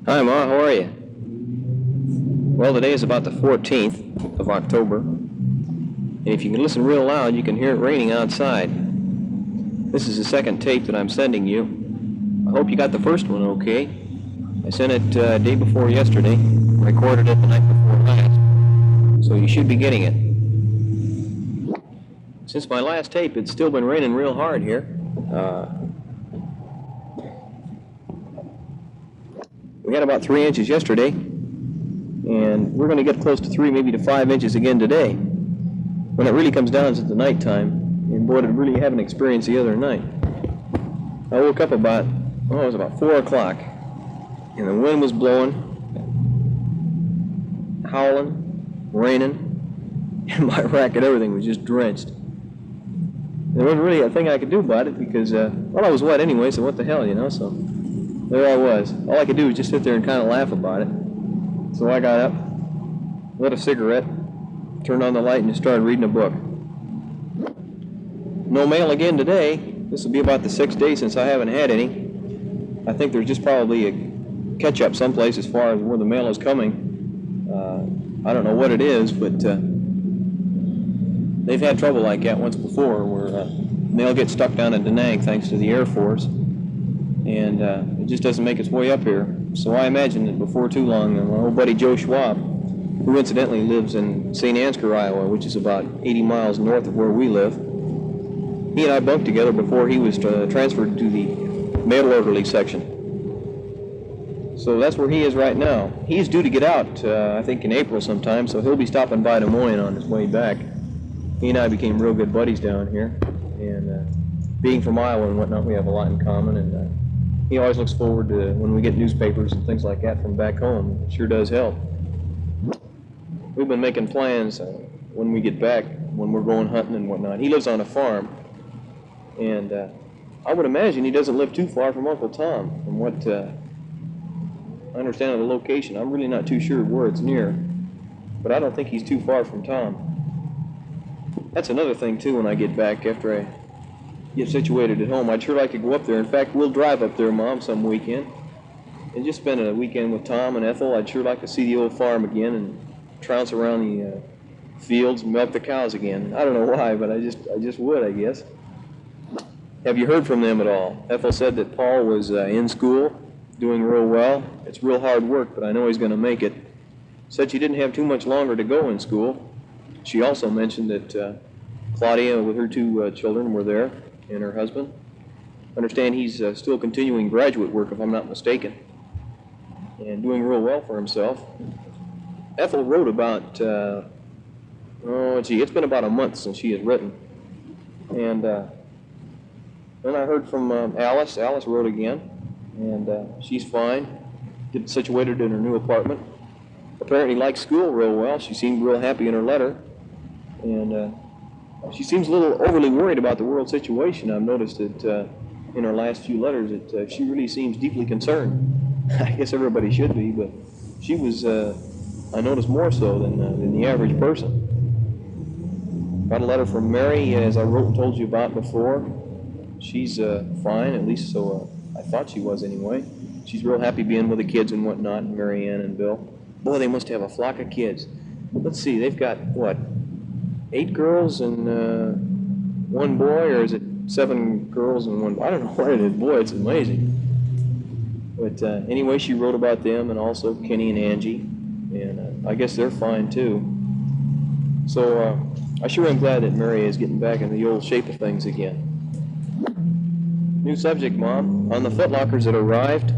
Hi, Ma. How are you? Well, today is about the 14th of October, and if you can listen real loud, you can hear it raining outside. This is the second tape that I'm sending you. I hope you got the first one okay. I sent it day before yesterday, recorded it the night before last, so you should be getting it. Since my last tape, it's still been raining real hard here. We had about 3 inches yesterday, and we're going to get close to 3, maybe to 5 inches again today. When it really comes down, it's at the nighttime, and boy, did I really have an experience the other night. I woke up about, it was about 4 o'clock, and the wind was blowing, howling, raining, and my rack and everything was just drenched. There wasn't really a thing I could do about it because, I was wet anyway, so what the hell, so there I was. All I could do was just sit there and kind of laugh about it. So I got up, lit a cigarette, turned on the light, and just started reading a book. No mail again today. This will be about the 6th day since I haven't had any. I think there's just probably a catch-up someplace as far as where the mail is coming. I don't know what it is, but they've had trouble like that once before where mail gets stuck down in Da Nang thanks to the Air Force, and it just doesn't make its way up here. So I imagine that before too long, my old buddy Joe Schwab, who incidentally lives in St. Ansgar, Iowa, which is about 80 miles north of where we live, he and I bunked together before he was transferred to the mail orderly section. So that's where he is right now. He's due to get out, I think, in April sometime, so he'll be stopping by Des Moines on his way back. He and I became real good buddies down here, and being from Iowa and whatnot, we have a lot in common, and he always looks forward to when we get newspapers and things like that from back home. It sure does help. We've been making plans when we get back, when we're going hunting and whatnot. He lives on a farm, and I would imagine he doesn't live too far from Uncle Tom, from what I understand of the location. I'm really not too sure where it's near, but I don't think he's too far from Tom. That's another thing, too, when I get back after I get situated at home. I'd sure like to go up there. In fact, we'll drive up there, Mom, some weekend and just spend a weekend with Tom and Ethel. I'd sure like to see the old farm again and trounce around the fields and milk the cows again. I don't know why, but I just would, I guess. Have you heard from them at all? Ethel said that Paul was in school, doing real well. It's real hard work, but I know he's going to make it. Said she didn't have too much longer to go in school. She also mentioned that Claudia with her 2 children were there, and her husband. I understand he's still continuing graduate work, if I'm not mistaken, and doing real well for himself. Ethel wrote about, it's been about a month since she has written. And then I heard from Alice. Alice wrote again, and she's fine, getting situated in her new apartment. Apparently likes school real well. She seemed real happy in her letter, and she seems a little overly worried about the world situation. I've noticed that in her last few letters that she really seems deeply concerned. I guess everybody should be, but she was, I noticed, more so than the average person. Got a letter from Mary, as I wrote and told you about before. She's fine, at least so I thought she was anyway. She's real happy being with the kids and whatnot, Mary Ann and Bill. Boy, they must have a flock of kids. Let's see, they've got, 8 girls and 1 boy, or is it 7 girls and 1 boy? I don't know what it is. Boy, it's amazing. But anyway, she wrote about them, and also Kenny and Angie, and I guess they're fine too. So I sure am glad that Mary is getting back in the old shape of things again. New subject, Mom. On the footlockers that arrived,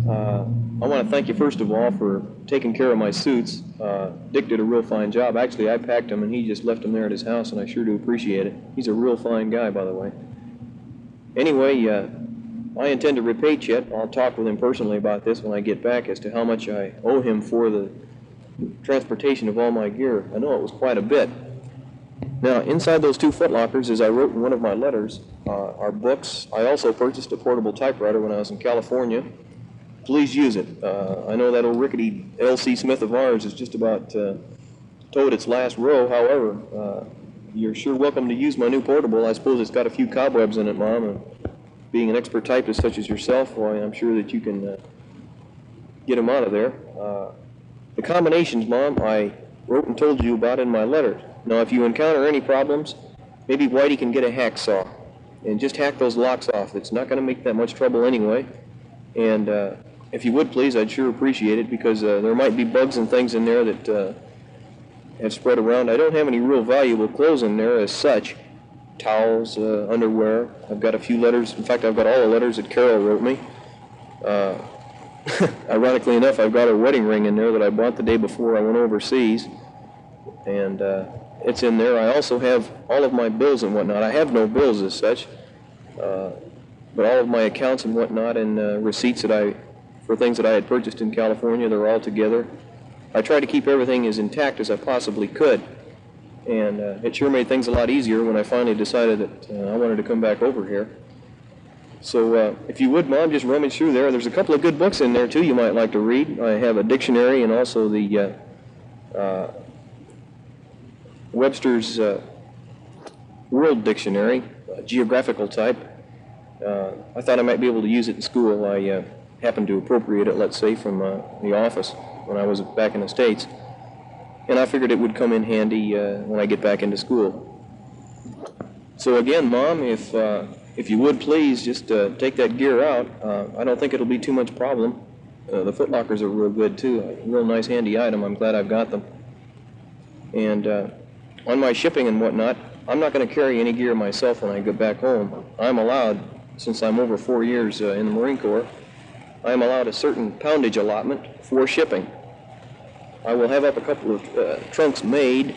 I want to thank you first of all for taking care of my suits. Dick did a real fine job. Actually, I packed them and he just left them there at his house, and I sure do appreciate it. He's a real fine guy, by the way. Anyway, I intend to repay Chet. I'll talk with him personally about this when I get back as to how much I owe him for the transportation of all my gear. I know it was quite a bit. Now, inside those 2 footlockers, as I wrote in one of my letters, are books. I also purchased a portable typewriter when I was in California. Please use it. I know that old rickety L.C. Smith of ours is just about towed its last row. However, you're sure welcome to use my new portable. I suppose it's got a few cobwebs in it, Mom. And being an expert typist such as yourself, why, I'm sure that you can get him out of there. The combinations, Mom, I wrote and told you about in my letter. Now, if you encounter any problems, maybe Whitey can get a hacksaw and just hack those locks off. It's not going to make that much trouble anyway. And if you would, please, I'd sure appreciate it, because there might be bugs and things in there that have spread around. I don't have any real valuable clothes in there as such. Towels, underwear. I've got a few letters. In fact, I've got all the letters that Carol wrote me. Ironically enough, I've got a wedding ring in there that I bought the day before I went overseas, and it's in there. I also have all of my bills and whatnot. I have no bills as such, but all of my accounts and whatnot, and receipts for things that I had purchased in California, they're all together. I tried to keep everything as intact as I possibly could, and it sure made things a lot easier when I finally decided that I wanted to come back over here. So if you would, Mom, just rummage through there. There's a couple of good books in there, too, you might like to read. I have a dictionary and also the Webster's World Dictionary, geographical type. I thought I might be able to use it in school. I happened to appropriate it, let's say, from the office when I was back in the States. And I figured it would come in handy when I get back into school. So again, Mom, if you would please just take that gear out, I don't think it'll be too much problem. The footlockers are real good too, a real nice handy item. I'm glad I've got them. And on my shipping and whatnot, I'm not going to carry any gear myself when I get back home. I'm allowed, since I'm over 4 years in the Marine Corps, I'm allowed a certain poundage allotment for shipping. I will have up a couple of trunks made,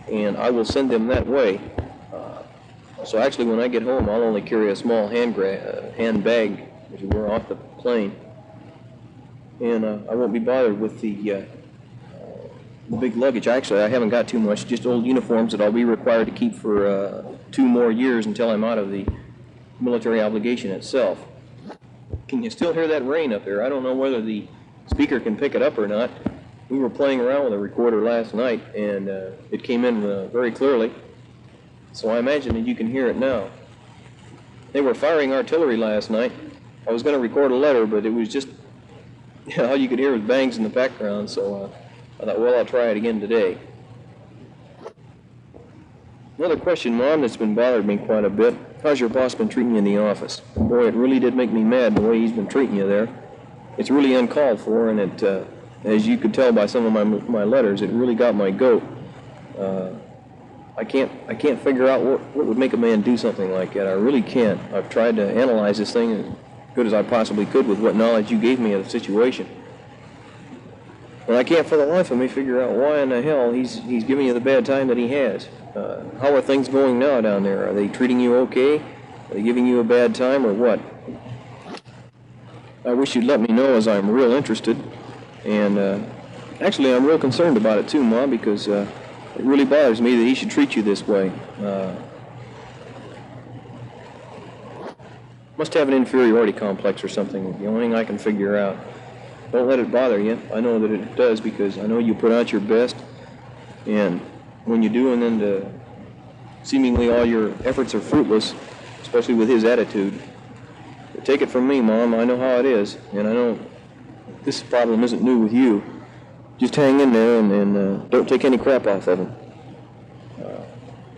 and I will send them that way. So actually, when I get home, I'll only carry a small hand bag, as you were, off the plane. And I won't be bothered with the big luggage. Actually, I haven't got too much, just old uniforms that I'll be required to keep for 2 more years until I'm out of the military obligation itself. Can you still hear that rain up there? I don't know whether the speaker can pick it up or not. We were playing around with a recorder last night, and it came in very clearly. So I imagine that you can hear it now. They were firing artillery last night. I was going to record a letter, but it was just, all you could hear was bangs in the background, so I thought, well, I'll try it again today. Another question, Mom, that's been bothering me quite a bit. How's your boss been treating you in the office? Boy, it really did make me mad the way he's been treating you there. It's really uncalled for, and it, as you could tell by some of my letters, it really got my goat. I can't figure out what would make a man do something like that. I really can't. I've tried to analyze this thing as good as I possibly could with what knowledge you gave me of the situation. And I can't for the life of me figure out why in the hell he's giving you the bad time that he has. How are things going now down there? Are they treating you okay? Are they giving you a bad time or what? I wish you'd let me know, as I'm real interested. And actually, I'm real concerned about it too, Mom, because it really bothers me that he should treat you this way. Must have an inferiority complex or something. The only thing I can figure out. Don't let it bother you. I know that it does, because I know you put out your best, and when you do, and then seemingly all your efforts are fruitless, especially with his attitude. But take it from me, Mom, I know how it is, and I know this problem isn't new with you. Just hang in there and don't take any crap off of him.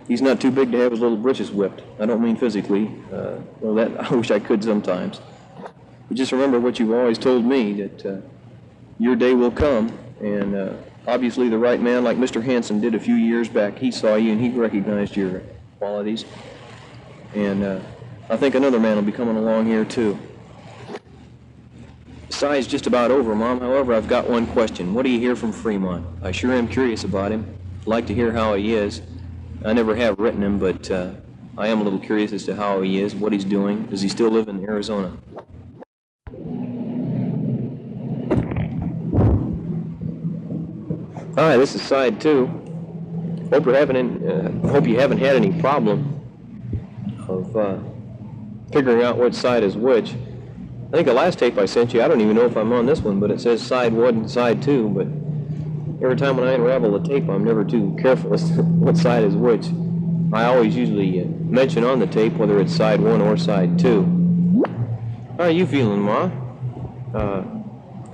He's not too big to have his little britches whipped. I don't mean physically. Well, that I wish I could sometimes. But just remember what you've always told me, that your day will come, and obviously the right man, like Mr. Hanson did a few years back, he saw you and he recognized your qualities. And I think another man will be coming along here too. Side's just about over, Mom. However, I've got one question. What do you hear from Fremont? I sure am curious about him. I'd like to hear how he is. I never have written him, but I am a little curious as to how he is, what he's doing. Does he still live in Arizona? Hi, this is Side 2. Hope you haven't had any problem of figuring out which side is which. I think the last tape I sent you, I don't even know if I'm on this one, but it says Side 1 and Side 2, but every time when I unravel the tape, I'm never too careful as to what side is which. I always usually mention on the tape whether it's Side 1 or Side 2. How are you feeling, Ma?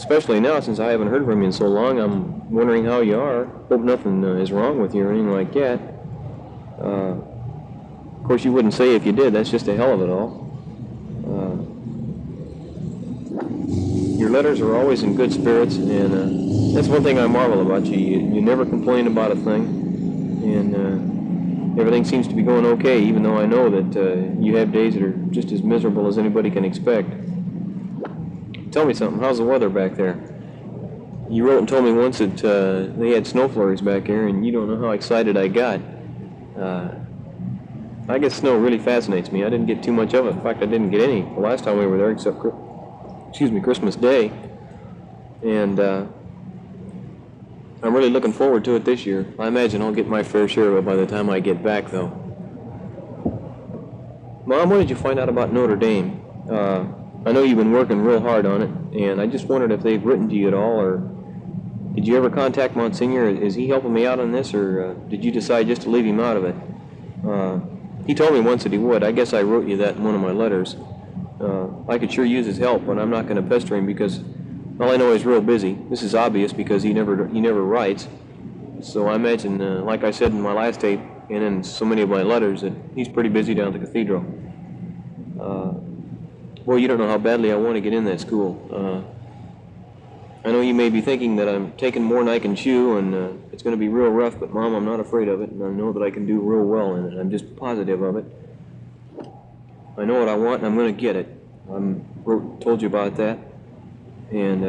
especially now since I haven't heard from you in so long. I'm wondering how you are. Hope nothing is wrong with you or anything like that. Of course, you wouldn't say if you did. That's just a hell of it all. Your letters are always in good spirits, and that's one thing I marvel about you. You never complain about a thing, and everything seems to be going okay, even though I know that you have days that are just as miserable as anybody can expect. Tell me something. How's the weather back there? You wrote and told me once that they had snow flurries back here, and you don't know how excited I got. I guess snow really fascinates me. I didn't get too much of it. In fact, I didn't get any the last time we were there, except Christmas Day. And I'm really looking forward to it this year. I imagine I'll get my fair share of it by the time I get back, though. Mom, what did you find out about Notre Dame? I know you've been working real hard on it, and I just wondered if they've written to you at all, or did you ever contact Monsignor? Is he helping me out on this, or did you decide just to leave him out of it? He told me once that he would. I guess I wrote you that in one of my letters. I could sure use his help, but I'm not going to pester him because all I know he's real busy. This is obvious because he never writes. So I imagine, like I said in my last tape and in so many of my letters, that he's pretty busy down at the cathedral. Well, you don't know how badly I want to get in that school. I know you may be thinking that I'm taking more than I can chew, and it's going to be real rough, but Mom, I'm not afraid of it, and I know that I can do real well in it. I'm just positive of it. I know what I want, and I'm going to get it. Told you about that, and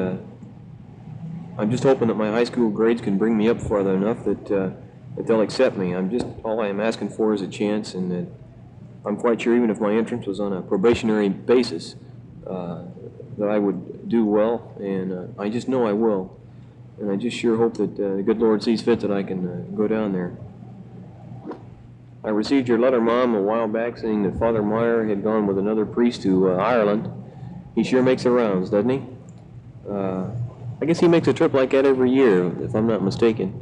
I'm just hoping that my high school grades can bring me up farther enough that they'll accept me. All I am asking for is a chance, and that I'm quite sure even if my entrance was on a probationary basis, that I would do well, and I just know I will. And I just sure hope that the good Lord sees fit that I can go down there. I received your letter, Mom, a while back saying that Father Meyer had gone with another priest to Ireland. He sure makes the rounds, doesn't he? I guess he makes a trip like that every year, if I'm not mistaken.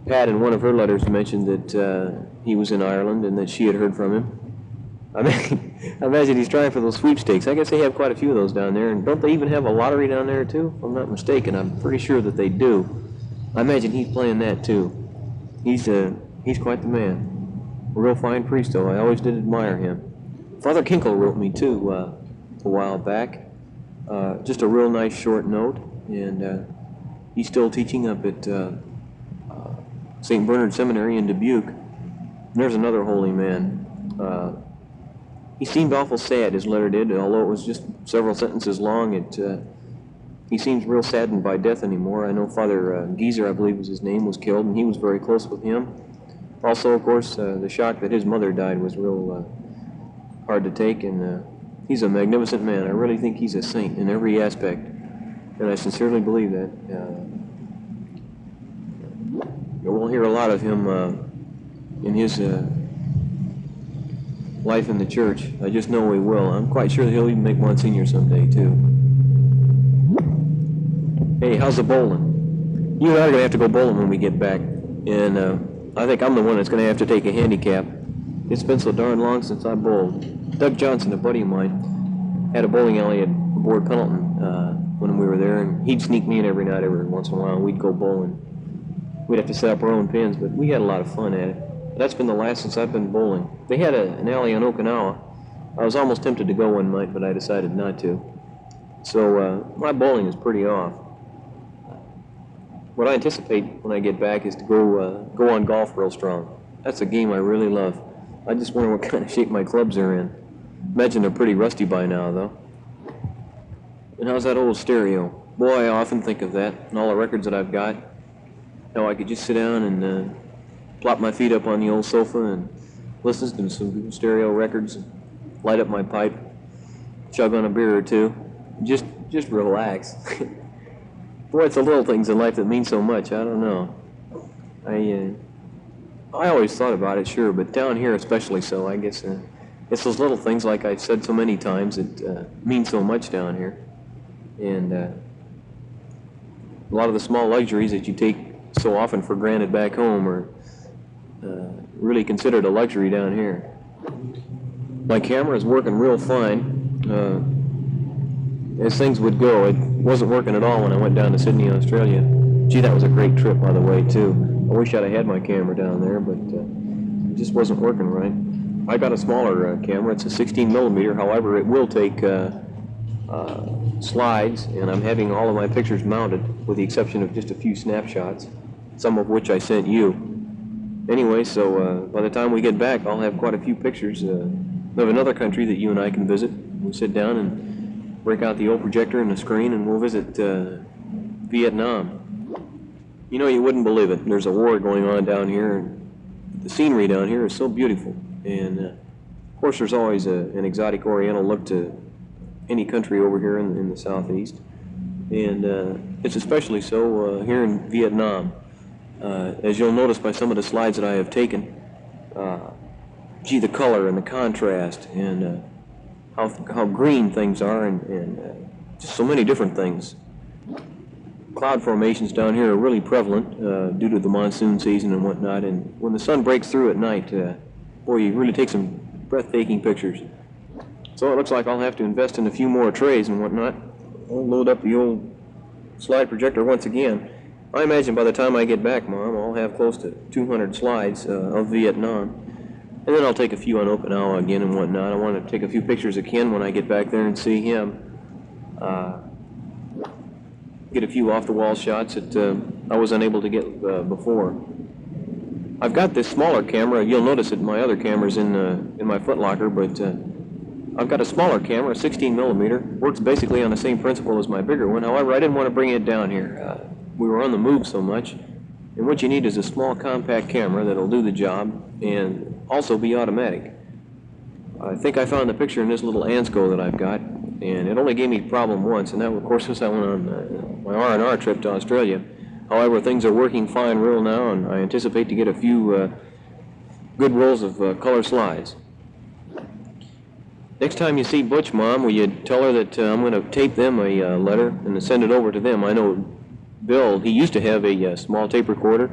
Pat, in one of her letters, mentioned that he was in Ireland and that she had heard from him. I imagine he's trying for those sweepstakes. I guess they have quite a few of those down there. And don't they even have a lottery down there, too? If I'm not mistaken. I'm pretty sure that they do. I imagine he's playing that, too. He's quite the man. A real fine priest, though. I always did admire him. Father Kinkle wrote me, too, a while back. Just a real nice short note. And he's still teaching up at St. Bernard Seminary in Dubuque. And there's another holy man. He seemed awful sad, his letter did, although it was just several sentences long. He seems real saddened by death anymore. I know Father Geezer, I believe was his name, was killed, and he was very close with him. Also, of course, the shock that his mother died was real hard to take, and he's a magnificent man. I really think he's a saint in every aspect, and I sincerely believe that. We'll hear a lot of him in his life in the church. I just know we will. I'm quite sure that he'll even make Monsignor someday, too. Hey, how's the bowling? You and I are going to have to go bowling when we get back, and I think I'm the one that's going to have to take a handicap. It's been so darn long since I bowled. Doug Johnson, a buddy of mine, had a bowling alley at Board Pendleton when we were there, and he'd sneak me in every night every once in a while, and we'd go bowling. We'd have to set up our own pins, but we had a lot of fun at it. That's been the last since I've been bowling. They had an alley on Okinawa. I was almost tempted to go one night, but I decided not to. So my bowling is pretty off. What I anticipate when I get back is to go on golf real strong. That's a game I really love. I just wonder what kind of shape my clubs are in. Imagine they're pretty rusty by now, though. And how's that old stereo? Boy, I often think of that and all the records that I've got. How I could just sit down and plop my feet up on the old sofa and listen to some good stereo records, and light up my pipe, chug on a beer or two, just relax. Boy, it's the little things in life that mean so much. I don't know. I always thought about it, sure, but down here especially so. I guess it's those little things, like I've said so many times, that mean so much down here. And a lot of the small luxuries that you take so often for granted back home are really considered a luxury down here. My camera is working real fine. As things would go, wasn't working at all when I went down to Sydney, Australia. Gee, that was a great trip, by the way, too. I wish I'd have had my camera down there, but it just wasn't working right. I got a smaller camera. It's a 16 millimeter. However, it will take slides, and I'm having all of my pictures mounted, with the exception of just a few snapshots, some of which I sent you. Anyway, so by the time we get back, I'll have quite a few pictures of another country that you and I can visit. We'll sit down and break out the old projector and the screen, and we'll visit Vietnam. You know, you wouldn't believe it. There's a war going on down here, and the scenery down here is so beautiful. And of course, there's always an exotic Oriental look to any country over here in the southeast, and it's especially so here in Vietnam. As you'll notice by some of the slides that I have taken, gee, the color and the contrast, and how green things are, and just so many different things. Cloud formations down here are really prevalent due to the monsoon season and whatnot, and when the sun breaks through at night, boy, you really take some breathtaking pictures. So it looks like I'll have to invest in a few more trays and whatnot. I'll load up the old slide projector once again. I imagine by the time I get back, Mom, I'll have close to 200 slides of Vietnam. And then I'll take a few on Okinawa again and whatnot. I want to take a few pictures of Ken when I get back there and see him. Get a few off-the-wall shots that I was unable to get before. I've got this smaller camera. You'll notice that my other camera's in my footlocker, but I've got a smaller camera, a 16 millimeter. Works basically on the same principle as my bigger one. However, I didn't want to bring it down here. We were on the move so much, and what you need is a small compact camera that'll do the job and also be automatic. I think I found the picture in this little Ansco that I've got, and it only gave me a problem once, and that, of course, was I went on my R&R trip to Australia. However, things are working fine real now, and I anticipate to get a few good rolls of color slides. Next time you see Butch, Mom, will you tell her that I'm going to tape them a letter and send it over to them? I know Bill, he used to have a small tape recorder.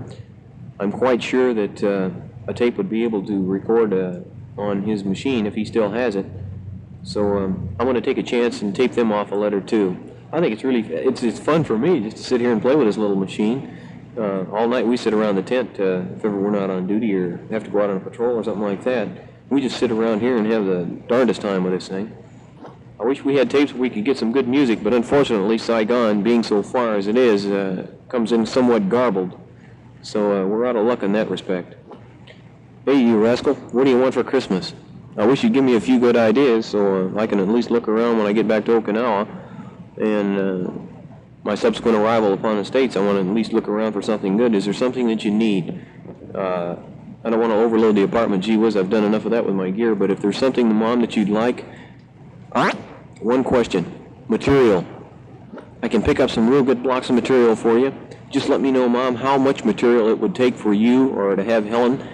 I'm quite sure that a tape would be able to record on his machine if he still has it. So I'm going to take a chance and tape them off a letter too. I think it's fun for me just to sit here and play with this little machine. All night we sit around the tent if ever we're not on duty or have to go out on a patrol or something like that. We just sit around here and have the darndest time with this thing. I wish we had tapes where we could get some good music, but unfortunately Saigon, being so far as it is, comes in somewhat garbled. So we're out of luck in that respect. Hey, you rascal, what do you want for Christmas? I wish you'd give me a few good ideas so I can at least look around when I get back to Okinawa. And my subsequent arrival upon the States, I want to at least look around for something good. Is there something that you need? I don't want to overload the apartment. Gee whiz, I've done enough of that with my gear. But if there's something, Mom, that you'd like, one question. Material. I can pick up some real good blocks of material for you. Just let me know, Mom, how much material it would take for you or to have Helen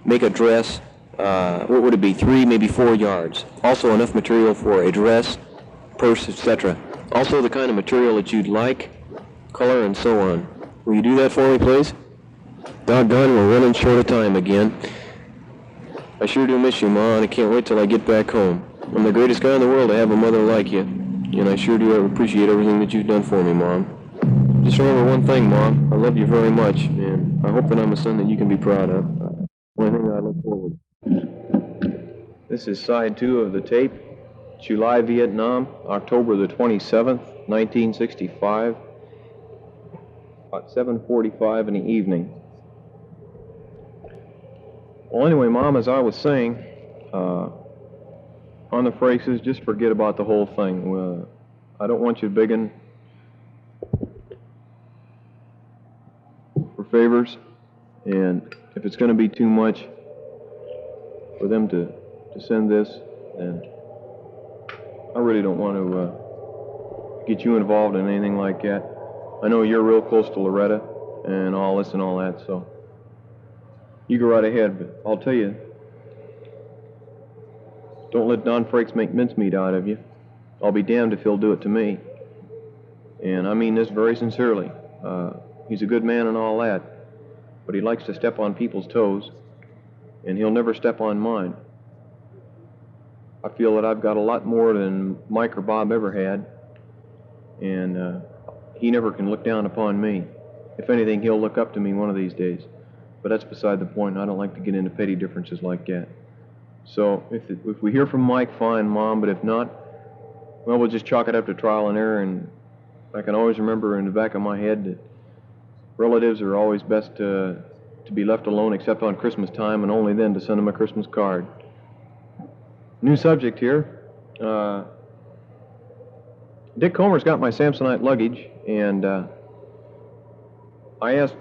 make a dress. What would it be? 3, maybe 4 yards. Also enough material for a dress, purse, etc. Also the kind of material that you'd like, color, and so on. Will you do that for me, please? Doggone, we're running short of time again. I sure do miss you, Ma, and I can't wait till I get back home. I'm the greatest guy in the world to have a mother like you, and I sure do appreciate everything that you've done for me, Mom. Just remember one thing, Mom. I love you very much, and I hope that I'm a son that you can be proud of. One thing I look forward to. This is side 2 of the tape. July, Vietnam, October the 27th, 1965, about 7:45 in the evening. Well, anyway, Mom, as I was saying, on the phrases, just forget about the whole thing. I don't want you begging for favors, and if it's going to be too much for them to send this, then I really don't want to get you involved in anything like that. I know you're real close to Loretta and all this and all that, so you go right ahead, but I'll tell you, don't let Don Frakes make mincemeat out of you. I'll be damned if he'll do it to me. And I mean this very sincerely. He's a good man and all that, but he likes to step on people's toes, and he'll never step on mine. I feel that I've got a lot more than Mike or Bob ever had, and he never can look down upon me. If anything, he'll look up to me one of these days. But that's beside the point. I don't like to get into petty differences like that. So if we hear from Mike, fine, Mom, but if not, well, we'll just chalk it up to trial and error, and I can always remember in the back of my head that relatives are always best to be left alone except on Christmas time, and only then to send them a Christmas card. New subject here. Dick Comer's got my Samsonite luggage, and I asked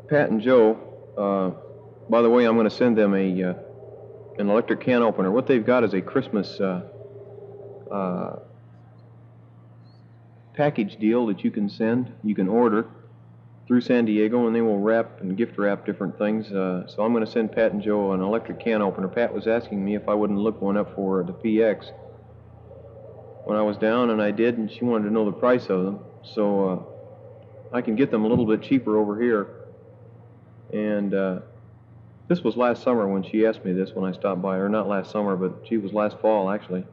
Pat and Joe, by the way, I'm going to send them an electric can opener. What they've got is a Christmas package deal that you can order through San Diego, and they will wrap and gift wrap different things. So I'm going to send Pat and Joe an electric can opener. Pat was asking me if I wouldn't look one up for the PX when I was down, and I did, and she wanted to know the price of them. So I can get them a little bit cheaper over here. And this was last summer when she asked me this when I stopped by her. Not last summer, but she was last fall, actually,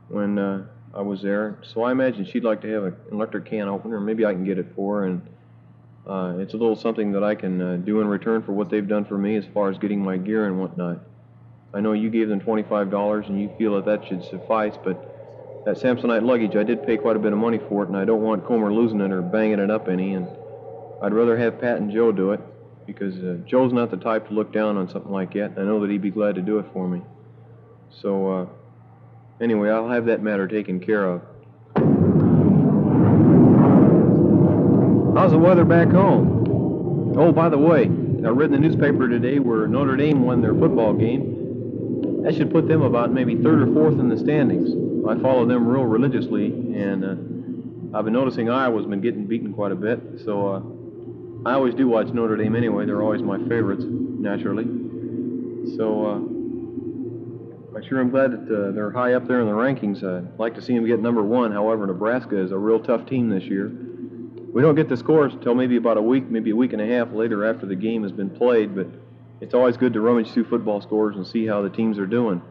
when I was there. So I imagine she'd like to have an electric can opener. Maybe I can get it for her, and it's a little something that I can do in return for what they've done for me as far as getting my gear and whatnot. I know you gave them $25 and you feel that should suffice, but that Samsonite luggage, I did pay quite a bit of money for it, and I don't want Comer losing it or banging it up any, and I'd rather have Pat and Joe do it, because Joe's not the type to look down on something like that, and I know that he'd be glad to do it for me. So anyway, I'll have that matter taken care of. How's the weather back home? Oh, by the way, I read in the newspaper today where Notre Dame won their football game. That should put them about maybe third or fourth in the standings. I follow them real religiously, and I've been noticing Iowa's been getting beaten quite a bit, so I always do watch Notre Dame anyway. They're always my favorites, naturally. So I sure am glad that they're high up there in the rankings. I'd like to see them get number one. However, Nebraska is a real tough team this year. We don't get the scores until maybe about a week, maybe a week and a half later after the game has been played, but it's always good to rummage through football scores and see how the teams are doing.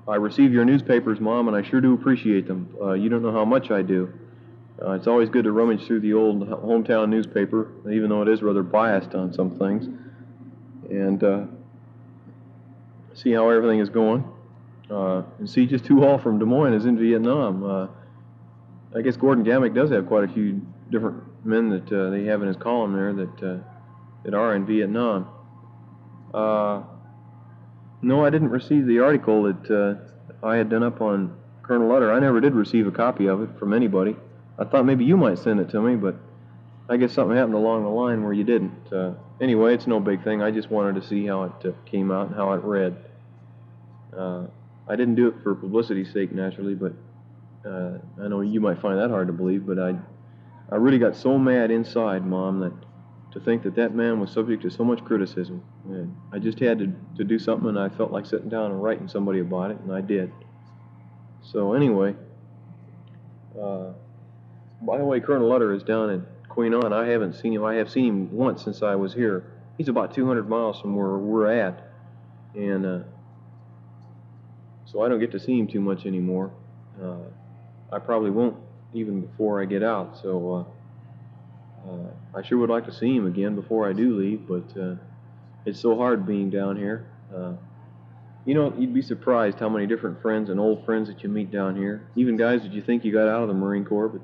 I receive your newspapers, Mom, and I sure do appreciate them. You don't know how much I do. It's always good to rummage through the old hometown newspaper, even though it is rather biased on some things, and see how everything is going, and see just who all from Des Moines is in Vietnam. I guess Gordon Gammick does have quite a few different men that they have in his column there that are in Vietnam. No, I didn't receive the article that I had done up on Colonel Utter. I never did receive a copy of it from anybody. I thought maybe you might send it to me, but I guess something happened along the line where you didn't. Anyway, it's no big thing. I just wanted to see how it came out and how it read. I didn't do it for publicity's sake, naturally, but I know you might find that hard to believe, but I really got so mad inside, Mom, that to think that man was subject to so much criticism. And I just had to do something, and I felt like sitting down and writing somebody about it, and I did. So anyway, by the way, Colonel Utter is down at Queen Anne. I haven't seen him. I have seen him once since I was here. He's about 200 miles from where we're at, and so I don't get to see him too much anymore. I probably won't even before I get out, so I sure would like to see him again before I do leave, but it's so hard being down here. You know, you'd be surprised how many different friends and old friends that you meet down here, even guys that you think you got out of the Marine Corps, but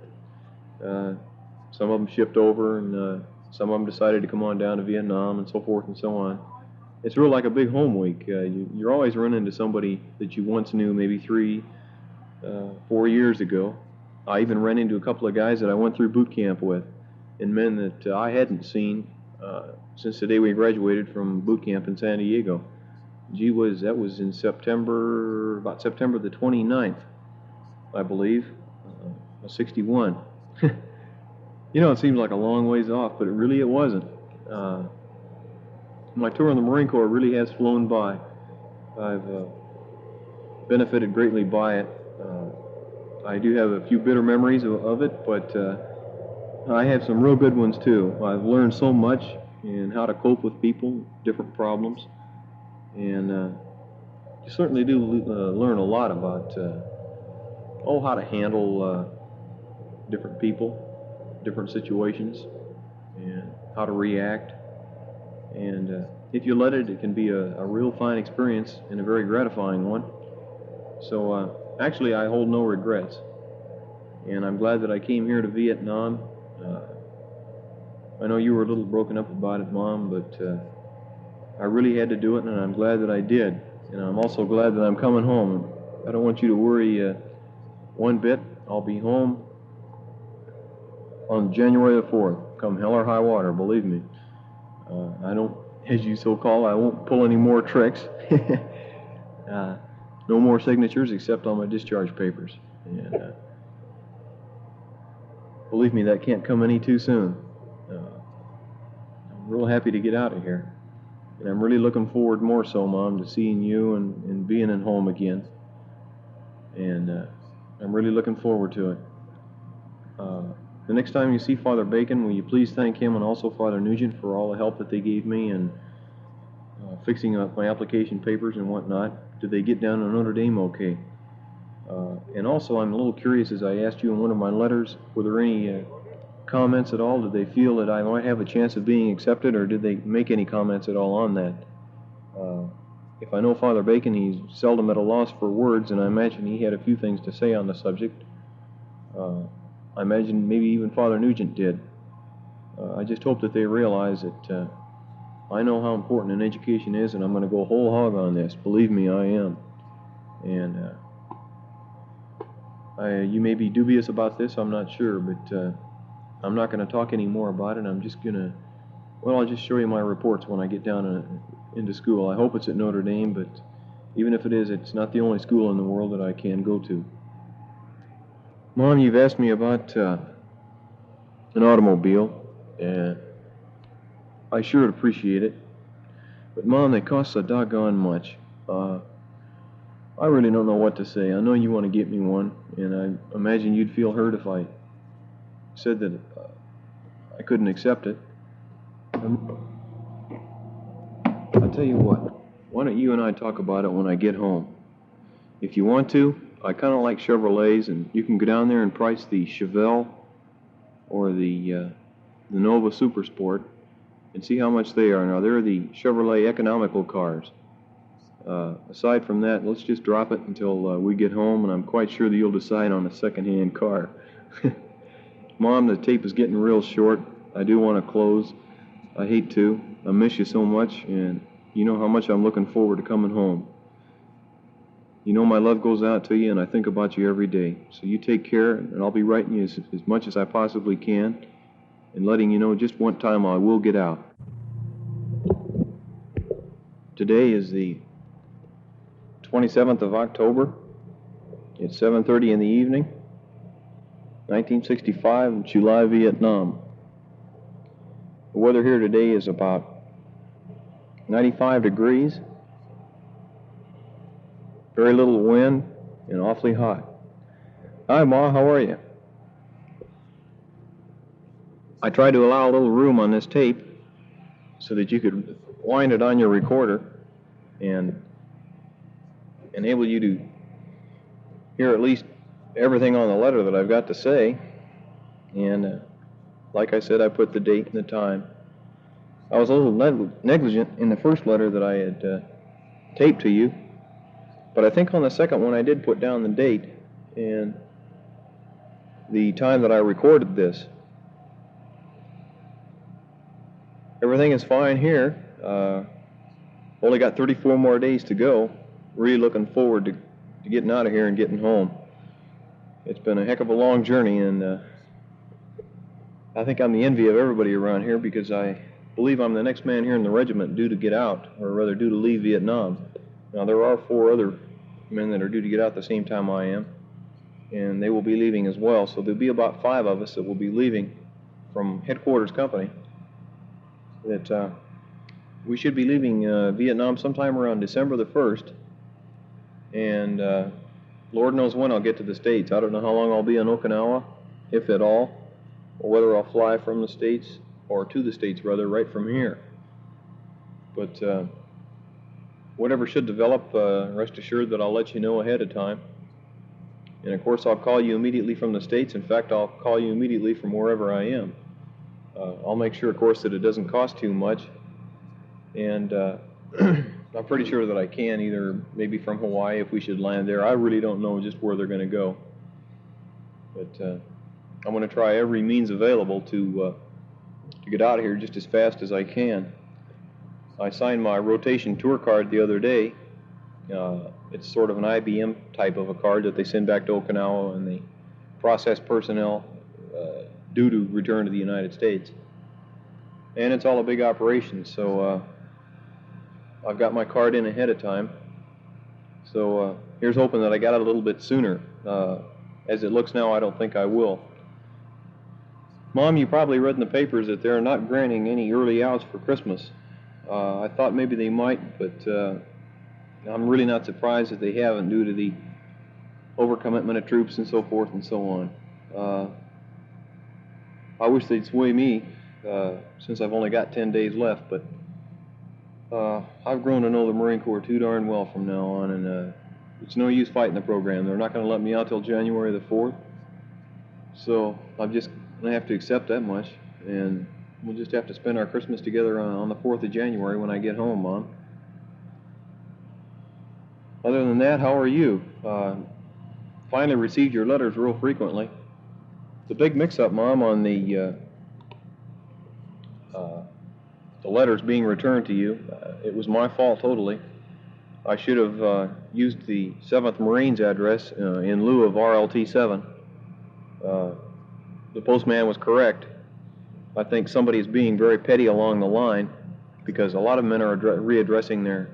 some of them shipped over, and some of them decided to come on down to Vietnam, and so forth and so on. It's real like a big home week. You're always running into somebody that you once knew maybe 3, 4 years ago. I even ran into a couple of guys that I went through boot camp with, and men that I hadn't seen since the day we graduated from boot camp in San Diego. Gee whiz, that was in September, about September the 29th, I believe, of 61. You know, it seems like a long ways off, but it wasn't. My tour in the Marine Corps really has flown by. I've benefited greatly by it. I do have a few bitter memories of it, but I have some real good ones too. I've learned so much in how to cope with people, different problems, and you certainly do learn a lot about how to handle different people, different situations, and how to react. And if you let it, it can be a real fine experience and a very gratifying one. So actually, I hold no regrets, and I'm glad that I came here to Vietnam. Uh, I know you were a little broken up about it, Mom, but I really had to do it, and I'm glad that I did. And I'm also glad that I'm coming home. I don't want you to worry one bit. I'll be home on January the 4th, come hell or high water, believe me. I don't, as you so call, I won't pull any more tricks. No more signatures except on my discharge papers. And believe me, that can't come any too soon. I'm real happy to get out of here. And I'm really looking forward more so, Mom, to seeing you and being at home again. And I'm really looking forward to it. The next time you see Father Bacon, will you please thank him and also Father Nugent for all the help that they gave me in fixing up my application papers and whatnot. Did they get down to Notre Dame okay? And also, I'm a little curious, as I asked you in one of my letters, were there any comments at all? Did they feel that I might have a chance of being accepted, or did they make any comments at all on that? If I know Father Bacon, he's seldom at a loss for words, and I imagine he had a few things to say on the subject. I imagine maybe even Father Nugent did. I just hope that they realize that I know how important an education is, and I'm going to go whole hog on this. Believe me, I am. And you may be dubious about this, I'm not sure, but I'm not going to talk any more about it. I'm just going to, well, I'll just show you my reports when I get down into school. I hope it's at Notre Dame, but even if it is, it's not the only school in the world that I can go to. Mom, you've asked me about an automobile, and I sure would appreciate it. But Mom, they cost so doggone much. I really don't know what to say. I know you want to get me one, and I imagine you'd feel hurt if I said that I couldn't accept it. I'll tell you what, why don't you and I talk about it when I get home? If you want to, I kind of like Chevrolets, and you can go down there and price the Chevelle or the Nova Super Sport and see how much they are. Now, they're the Chevrolet economical cars. Aside from that, let's just drop it until we get home, and I'm quite sure that you'll decide on a second-hand car. Mom, the tape is getting real short. I do want to close. I hate to. I miss you so much, and you know how much I'm looking forward to coming home. You know my love goes out to you, and I think about you every day. So you take care, and I'll be writing you as much as I possibly can and letting you know just what time I will get out. Today is the 27th of October. It's 7:30 in the evening, 1965, July, Vietnam. The weather here today is about 95 degrees, very little wind, and awfully hot. Hi, Ma, how are you? I tried to allow a little room on this tape so that you could wind it on your recorder and enable you to hear at least everything on the letter that I've got to say. And like I said, I put the date and the time. I was a little negligent in the first letter that I had taped to you, but I think on the second one I did put down the date and the time that I recorded this. Everything is fine here. Only got 34 more days to go. Really looking forward to getting out of here and getting home. It's been a heck of a long journey, and I think I'm the envy of everybody around here because I believe I'm the next man here in the regiment due to get out, or rather due to leave Vietnam. Now, there are 4 other men that are due to get out at the same time I am, and they will be leaving as well. So there'll be about 5 of us that will be leaving from headquarters company. That we should be leaving Vietnam sometime around December the 1st, and Lord knows when I'll get to the States. I don't know how long I'll be in Okinawa, if at all, or whether I'll fly from the States, or to the States rather, right from here. But whatever should develop, rest assured that I'll let you know ahead of time. And of course, I'll call you immediately from the States. In fact, I'll call you immediately from wherever I am. I'll make sure, of course, that it doesn't cost too much. And I'm pretty sure that I can, either maybe from Hawaii if we should land there. I really don't know just where they're going to go. But I'm going to try every means available to get out of here just as fast as I can. I signed my rotation tour card the other day. It's sort of an IBM type of a card that they send back to Okinawa and they process personnel due to return to the United States. And it's all a big operation, so I've got my card in ahead of time. So here's hoping that I got it a little bit sooner. As it looks now, I don't think I will. Mom, you probably read in the papers that they're not granting any early outs for Christmas. I thought maybe they might, but I'm really not surprised that they haven't due to the overcommitment of troops and so forth and so on. I wish they'd sway me since I've only got 10 days left, but I've grown to know the Marine Corps too darn well from now on, and it's no use fighting the program. They're not going to let me out till January the 4th, so I'm just going to have to accept that much, and we'll just have to spend our Christmas together on the 4th of January when I get home, Mom. Other than that, how are you? Finally received your letters real frequently. The big mix-up, Mom, on the letters being returned to you, it was my fault totally. I should have used the 7th Marines address in lieu of RLT 7. The postman was correct. I think somebody is being very petty along the line because a lot of men are readdressing their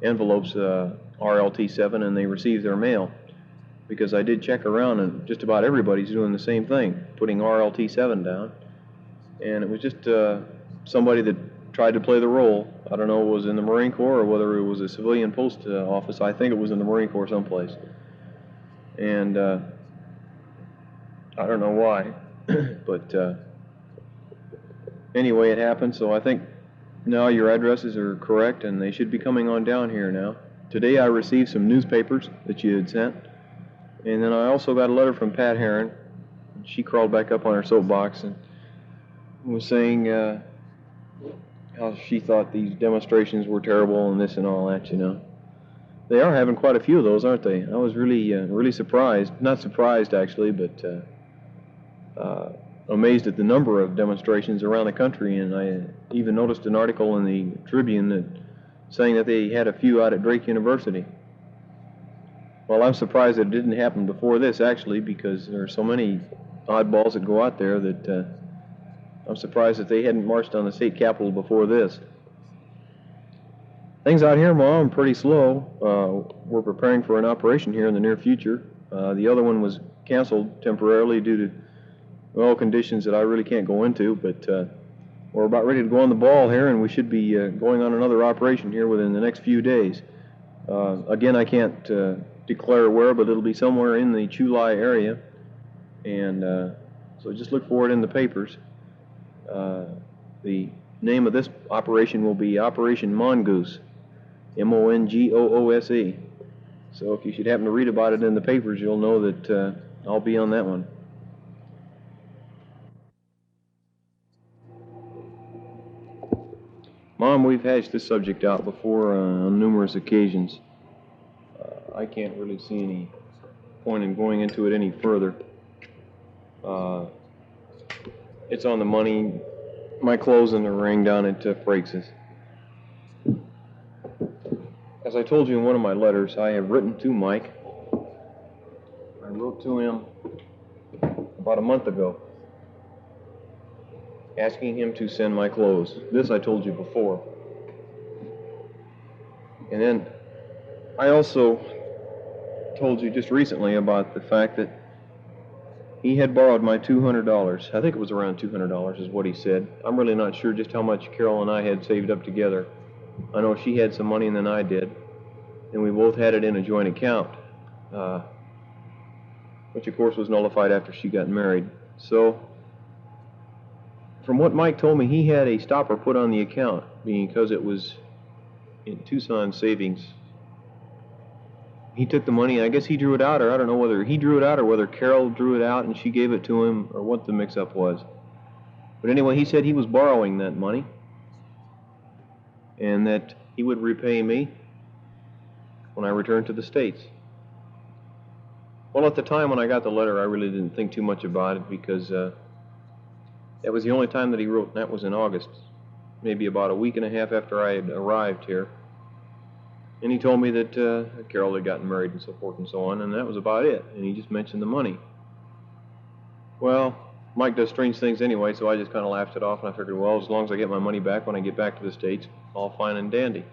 envelopes RLT 7 and they receive their mail. Because I did check around and just about everybody's doing the same thing, putting RLT 7 down. And it was just somebody that tried to play the role. I don't know if it was in the Marine Corps or whether it was a civilian post office. I think it was in the Marine Corps someplace. And I don't know why, but anyway, it happened. So I think now your addresses are correct and they should be coming on down here now. Today I received some newspapers that you had sent. And then I also got a letter from Pat Herron. She crawled back up on her soapbox and was saying how she thought these demonstrations were terrible and this and all that, you know. They are having quite a few of those, aren't they? I was really surprised. Not surprised, actually, but amazed at the number of demonstrations around the country. And I even noticed an article in the Tribune saying that they had a few out at Drake University. Well, I'm surprised that it didn't happen before this, actually, because there are so many oddballs that go out there that I'm surprised that they hadn't marched on the state capitol before this. Things out here, Mom, are pretty slow. We're preparing for an operation here in the near future. The other one was canceled temporarily due to, well, conditions that I really can't go into, but we're about ready to go on the ball here, and we should be going on another operation here within the next few days. Again, I can't declare where, but it'll be somewhere in the Chulai area, and so just look for it in the papers. The name of this operation will be Operation Mongoose, Mongoose. So if you should happen to read about it in the papers, you'll know that I'll be on that one. Mom, we've hashed this subject out before on numerous occasions. I can't really see any point in going into it any further. It's on the money. My clothes and the ring down at Frakes'. As I told you in one of my letters, I have written to Mike. I wrote to him about a month ago, asking him to send my clothes. This I told you before. And then I also told you just recently about the fact that he had borrowed my $200. I think it was around $200 is what he said. I'm really not sure just how much Carol and I had saved up together. I know she had some money and then I did. And we both had it in a joint account, which of course was nullified after she got married. So from what Mike told me, he had a stopper put on the account because it was in Tucson savings. he took the money. I guess he drew it out, or I don't know whether he drew it out or whether Carol drew it out and she gave it to him, or what the mix-up was. But anyway, he said he was borrowing that money and that he would repay me when I returned to the States. Well, at the time when I got the letter, I really didn't think too much about it because that was the only time that he wrote, and that was in August, maybe about a week and a half after I had arrived here. And he told me that Carol had gotten married and so forth and so on, and that was about it. And he just mentioned the money. Well, Mike does strange things anyway, so I just kind of laughed it off, and I figured, well, as long as I get my money back when I get back to the States, all fine and dandy.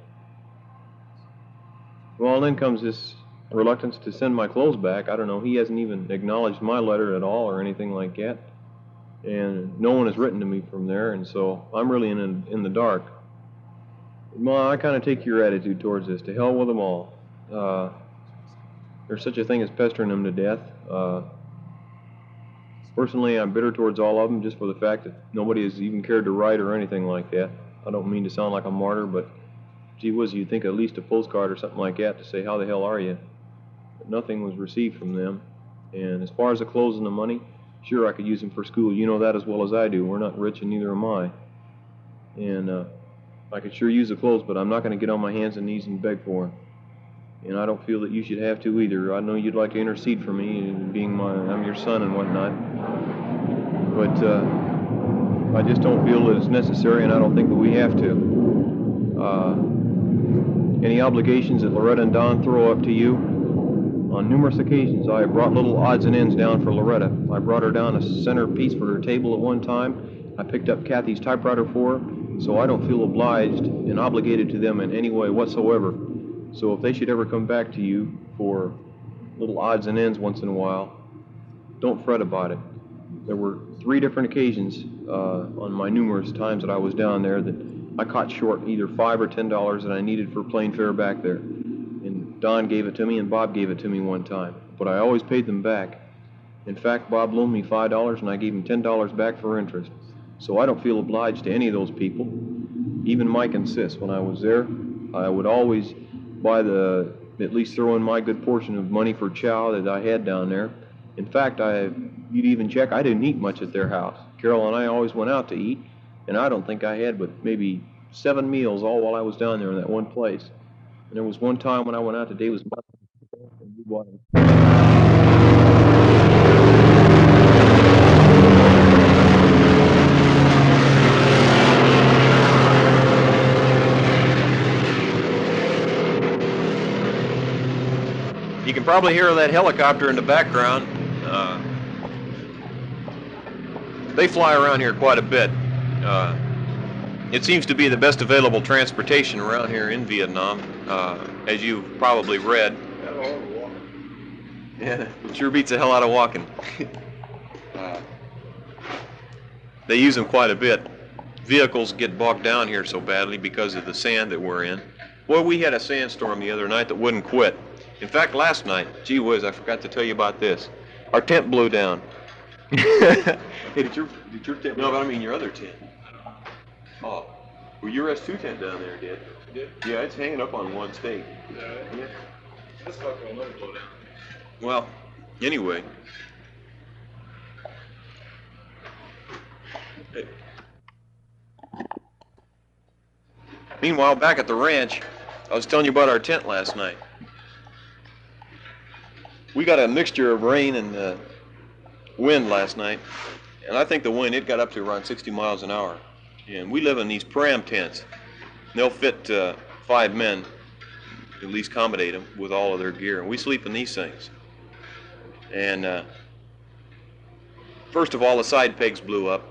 Well, then comes this reluctance to send my clothes back. I don't know, he hasn't even acknowledged my letter at all or anything like that. And no one has written to me from there, and so I'm really in the dark. Ma, I kind of take your attitude towards this. To hell with them all. There's such a thing as pestering them to death. Personally, I'm bitter towards all of them just for the fact that nobody has even cared to write or anything like that. I don't mean to sound like a martyr, but gee whiz, you'd think at least a postcard or something like that to say, how the hell are you? But nothing was received from them. And as far as the clothes and the money, sure, I could use them for school. You know that as well as I do. We're not rich, and neither am I. And I could sure use the clothes, but I'm not going to get on my hands and knees and beg for them. And I don't feel that you should have to either. I know you'd like to intercede for me, and being I'm your son and whatnot. But I just don't feel that it's necessary, and I don't think that we have to. Any obligations that Loretta and Don throw up to you? On numerous occasions, I have brought little odds and ends down for Loretta. I brought her down a centerpiece for her table at one time. I picked up Kathy's typewriter for her, so I don't feel obliged and obligated to them in any way whatsoever. So if they should ever come back to you for little odds and ends once in a while, don't fret about it. There were 3 different occasions on my numerous times that I was down there that I caught short either $5 or $10 that I needed for plane fare back there. And Don gave it to me and Bob gave it to me one time. But I always paid them back. In fact, Bob loaned me $5 and I gave him $10 back for interest. So I don't feel obliged to any of those people. Even Mike and Sis, when I was there, I would always at least throw in my good portion of money for chow that I had down there. In fact, you'd even check, I didn't eat much at their house. Carol and I always went out to eat, and I don't think I had but maybe 7 meals all while I was down there in that one place. And there was one time when I went out to David's mother and we bought him. You can probably hear that helicopter in the background. They fly around here quite a bit. It seems to be the best available transportation around here in Vietnam, as you've probably read. Yeah, it sure beats the hell out of walking. They use them quite a bit. Vehicles get bogged down here so badly because of the sand that we're in. Well, we had a sandstorm the other night that wouldn't quit. In fact, last night, gee whiz, I forgot to tell you about this. Our tent blew down. Hey, did your tent? No, but I mean your other tent. Oh, well, your S2 tent down there did. Yeah, it's hanging up on one stake. Yeah. That's not going to blow down. Well, anyway. Hey. Meanwhile, back at the ranch, I was telling you about our tent last night. We got a mixture of rain and wind last night, and I think the wind, it got up to around 60 miles an hour. And we live in these pram tents. They'll fit 5 men, at least accommodate them with all of their gear. And we sleep in these things. And first of all, the side pegs blew up,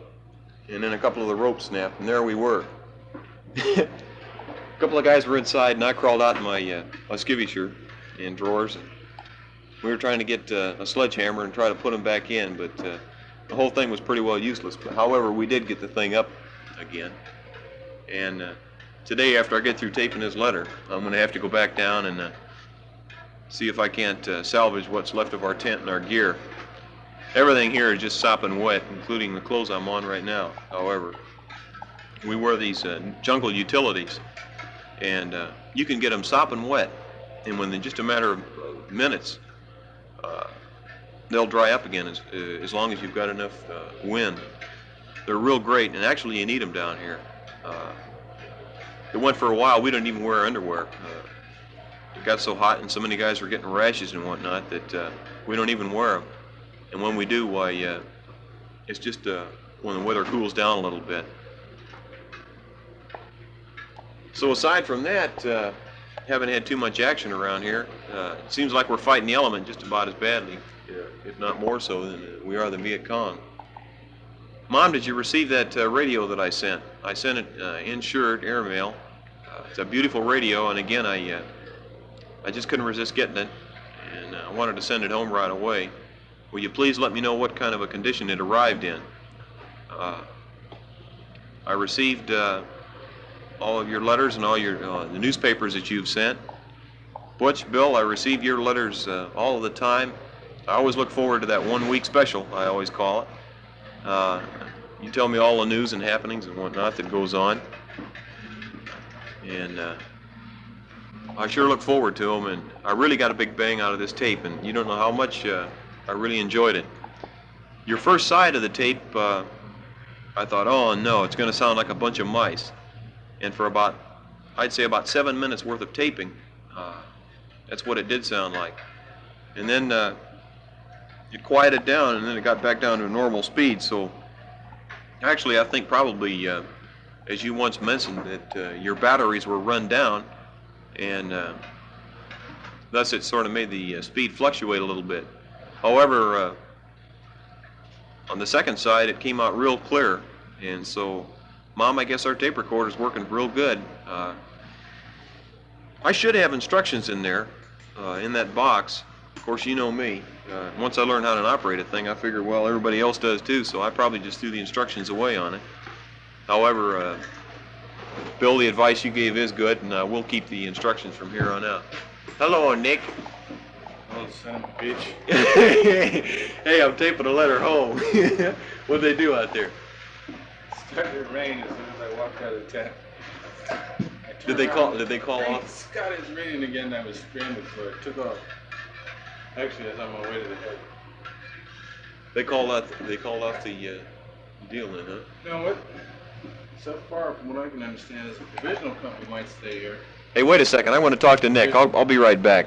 and then a couple of the ropes snapped, and there we were. A couple of guys were inside, and I crawled out in my skivvy shirt and drawers. And we were trying to get a sledgehammer and try to put them back in, but the whole thing was pretty well useless. But however, we did get the thing up again. And today, after I get through taping his letter, I'm going to have to go back down and see if I can't salvage what's left of our tent and our gear. Everything here is just sopping wet, including the clothes I'm on right now. However, we wear these jungle utilities, and you can get them sopping wet. And when in just a matter of minutes, they'll dry up again as long as you've got enough wind. They're real great, and actually you need them down here. It went for a while. We don't even wear underwear. It got so hot, and so many guys were getting rashes and whatnot that we don't even wear them. And when we do, why, it's just when the weather cools down a little bit. So aside from that, haven't had too much action around here. It seems like we're fighting the element just about as badly, if not more so, than we are the Viet Cong. Mom, did you receive that radio that I sent? I sent it insured airmail. It's a beautiful radio, and again, I just couldn't resist getting it, and I wanted to send it home right away. Will you please let me know what kind of a condition it arrived in? I received all of your letters and all your the newspapers that you've sent. Butch, Bill, I receive your letters all of the time. I always look forward to that 1 week special, I always call it. You tell me all the news and happenings and whatnot that goes on. And I sure look forward to them, and I really got a big bang out of this tape, and you don't know how much I really enjoyed it. Your first side of the tape, I thought, oh no, it's going to sound like a bunch of mice. And for about, I'd say about 7 minutes worth of taping, that's what it did sound like. And then it quieted down, and then it got back down to normal speed. So actually, I think probably, as you once mentioned, that your batteries were run down, and thus it sort of made the speed fluctuate a little bit. However, on the second side, it came out real clear, and so, Mom, I guess our tape recorder's working real good. I should have instructions in there, in that box. Of course, you know me. Once I learn how to operate a thing, I figure, well, everybody else does too, so I probably just threw the instructions away on it. However, Bill, the advice you gave is good, and we'll keep the instructions from here on out. Hello, Nick. Oh, son of a bitch. Hey, I'm taping a letter home. What'd they do out there? It started to rain as soon as I walked out of the tent. Did they call off? Scott, it's raining again. I was scrambling for it. Took off. Actually, I was on my way to the head. They called off the deal then, huh? You know what? So far, from what I can understand, is a provisional company might stay here. Hey, wait a second. I want to talk to Nick. I'll be right back.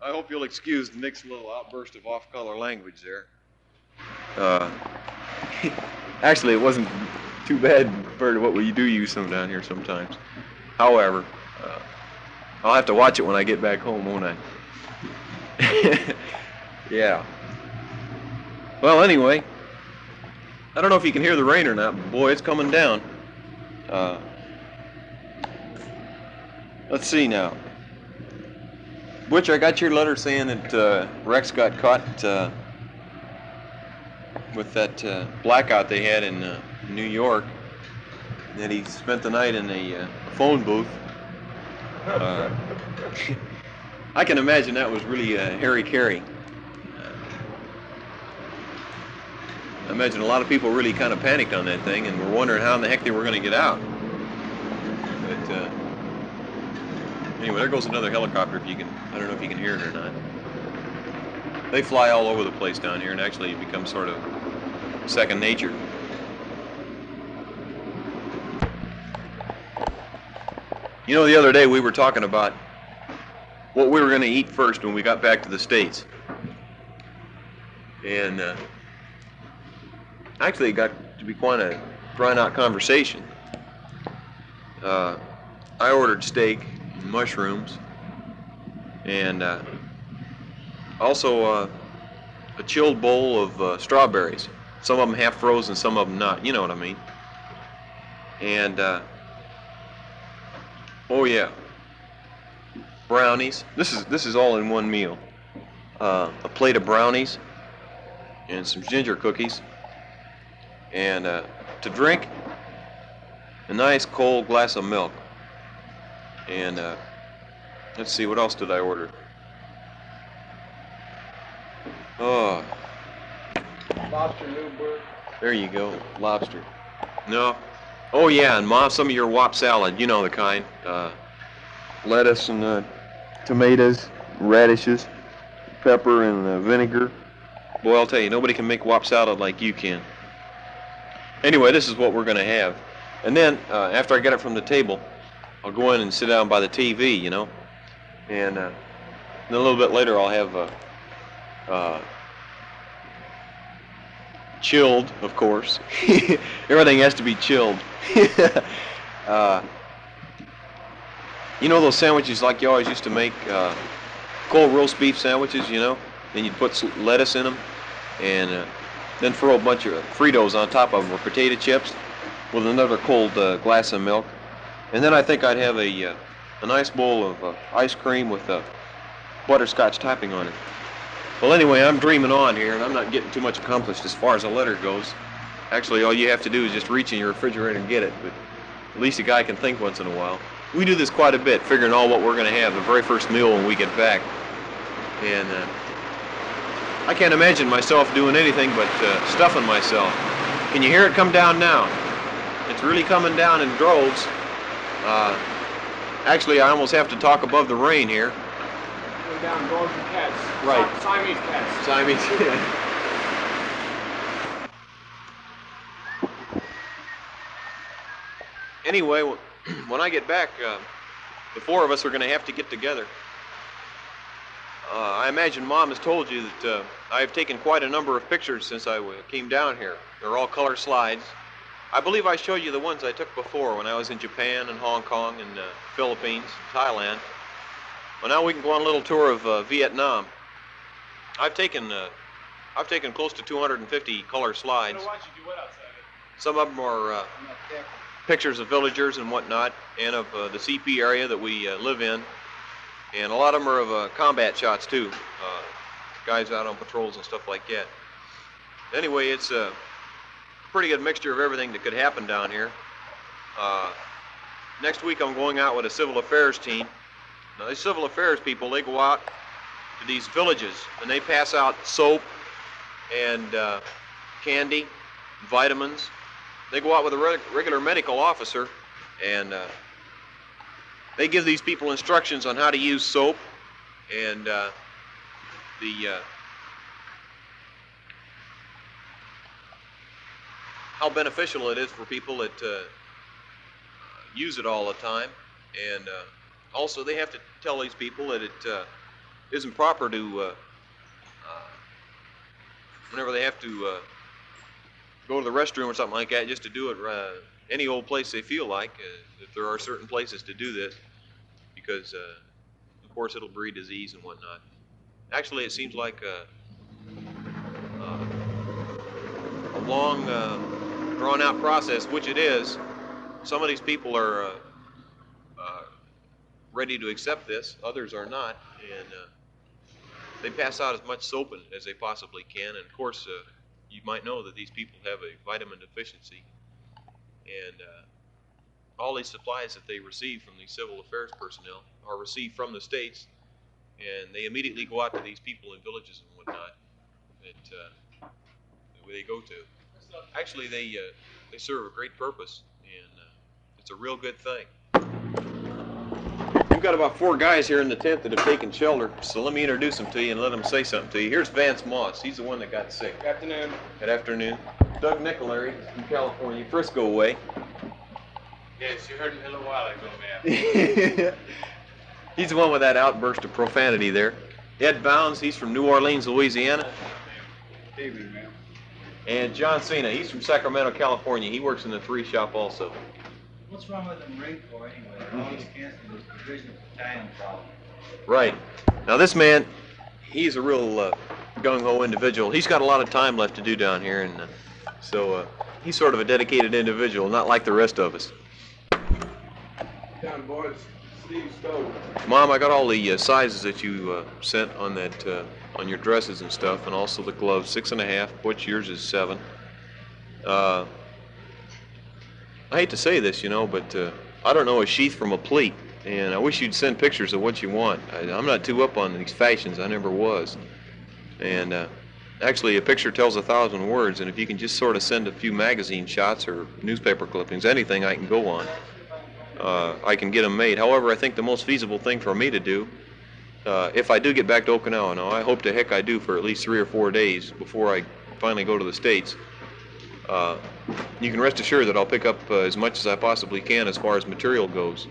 I hope you'll excuse Nick's little outburst of off-color language there. Actually, it wasn't too bad compared to what we do use some down here sometimes. However, I'll have to watch it when I get back home, won't I? Yeah. Well, anyway, I don't know if you can hear the rain or not, but boy, it's coming down. Let's see now. Butch, I got your letter saying that Rex got caught with that blackout they had in New York, and that he spent the night in a phone booth. I can imagine that was really hairy-carry. I imagine a lot of people really kind of panicked on that thing and were wondering how in the heck they were going to get out. But anyway, there goes another helicopter. If you can, I don't know if you can hear it or not. They fly all over the place down here, and actually it becomes sort of second nature. You know, the other day we were talking about what we were going to eat first when we got back to the States. And actually it got to be quite a drawn-out conversation. I ordered steak and mushrooms, and also a chilled bowl of strawberries. Some of them half frozen, some of them not. You know what I mean? And oh yeah, brownies. This is all in one meal. A plate of brownies and some ginger cookies, and to drink, a nice cold glass of milk. And let's see, what else did I order? Oh, Lobster Newburgh. there you go, lobster. No. Oh yeah, and Mom, some of your Wop salad, you know the kind. Lettuce and tomatoes, radishes, pepper, and vinegar. Boy, I'll tell you, nobody can make wop salad like you can. Anyway, this is what we're going to have. And then, after I get it from the table, I'll go in and sit down by the TV, you know. And then a little bit later, I'll have chilled, of course. Everything has to be chilled. You know those sandwiches like you always used to make, cold roast beef sandwiches, you know? Then you'd put lettuce in them, and then throw a bunch of Fritos on top of them, or potato chips, with another cold glass of milk. And then I think I'd have a nice bowl of ice cream with butterscotch topping on it. Well, anyway, I'm dreaming on here, and I'm not getting too much accomplished as far as a letter goes. Actually, all you have to do is just reach in your refrigerator and get it, but at least a guy can think once in a while. We do this quite a bit, figuring all what we're going to have the very first meal when we get back. And I can't imagine myself doing anything but stuffing myself. Can you hear it come down now? It's really coming down in droves. Actually, I almost have to talk above the rain here. Going down, going for cats. Right. Siamese cats. Siamese. Anyway, when I get back, the four of us are going to have to get together. I imagine Mom has told you that I have taken quite a number of pictures since I came down here. They're all color slides. I believe I showed you the ones I took before when I was in Japan and Hong Kong and Philippines, Thailand. Well, now we can go on a little tour of Vietnam. I've taken close to 250 color slides. Some of them are pictures of villagers and whatnot, and of the CP area that we live in. And a lot of them are of combat shots too, guys out on patrols and stuff like that. Anyway, it's a pretty good mixture of everything that could happen down here. Next week I'm going out with a civil affairs team. Now these civil affairs people, they go out to these villages and they pass out soap and candy, vitamins. They go out with a regular medical officer, and they give these people instructions on how to use soap and how beneficial it is for people that use it all the time. And also they have to tell these people that it isn't proper to, whenever they have to go to the restroom or something like that, just to do it any old place they feel like, if there are certain places to do this, because of course it'll breed disease and whatnot. Actually, it seems like a long, drawn-out process, which it is. Some of these people are ready to accept this, others are not, and they pass out as much soap as they possibly can. And of course, you might know that these people have a vitamin deficiency, and all these supplies that they receive from these civil affairs personnel are received from the states, and they immediately go out to these people in villages and whatnot that they go to. Actually, they serve a great purpose, and it's a real good thing. We've got about 4 guys here in the tent that have taken shelter, so let me introduce them to you and let them say something to you. Here's Vance Moss. He's the one that got sick. Good afternoon. Good afternoon. Doug Nicolary from California, Frisco way. Yes, you heard me a little while ago, man. He's the one with that outburst of profanity there. Ed Bounds, he's from New Orleans, Louisiana. Evening, man. And John Cena, he's from Sacramento, California. He works in the 3 shop also. What's wrong with the Marine Corps anyway? They're always canceling this division battalion problem. Right. Now this man, he's a real gung-ho individual. He's got a lot of time left to do down here, and so he's sort of a dedicated individual, not like the rest of us. Down, boys. Steve Stowe. Mom, I got all the sizes that you sent on that on your dresses and stuff, and also the gloves, 6.5. Butch, yours is 7. I hate to say this, you know, but I don't know a sheath from a pleat, and I wish you'd send pictures of what you want. I'm not too up on these fashions. I never was. And actually, a picture tells 1,000 words, and if you can just sort of send a few magazine shots or newspaper clippings, anything I can go on, I can get them made. However, I think the most feasible thing for me to do if I do get back to Okinawa. Now, I hope to heck I do for at least 3 or 4 days before I finally go to the States. You can rest assured that I'll pick up as much as I possibly can as far as material goes.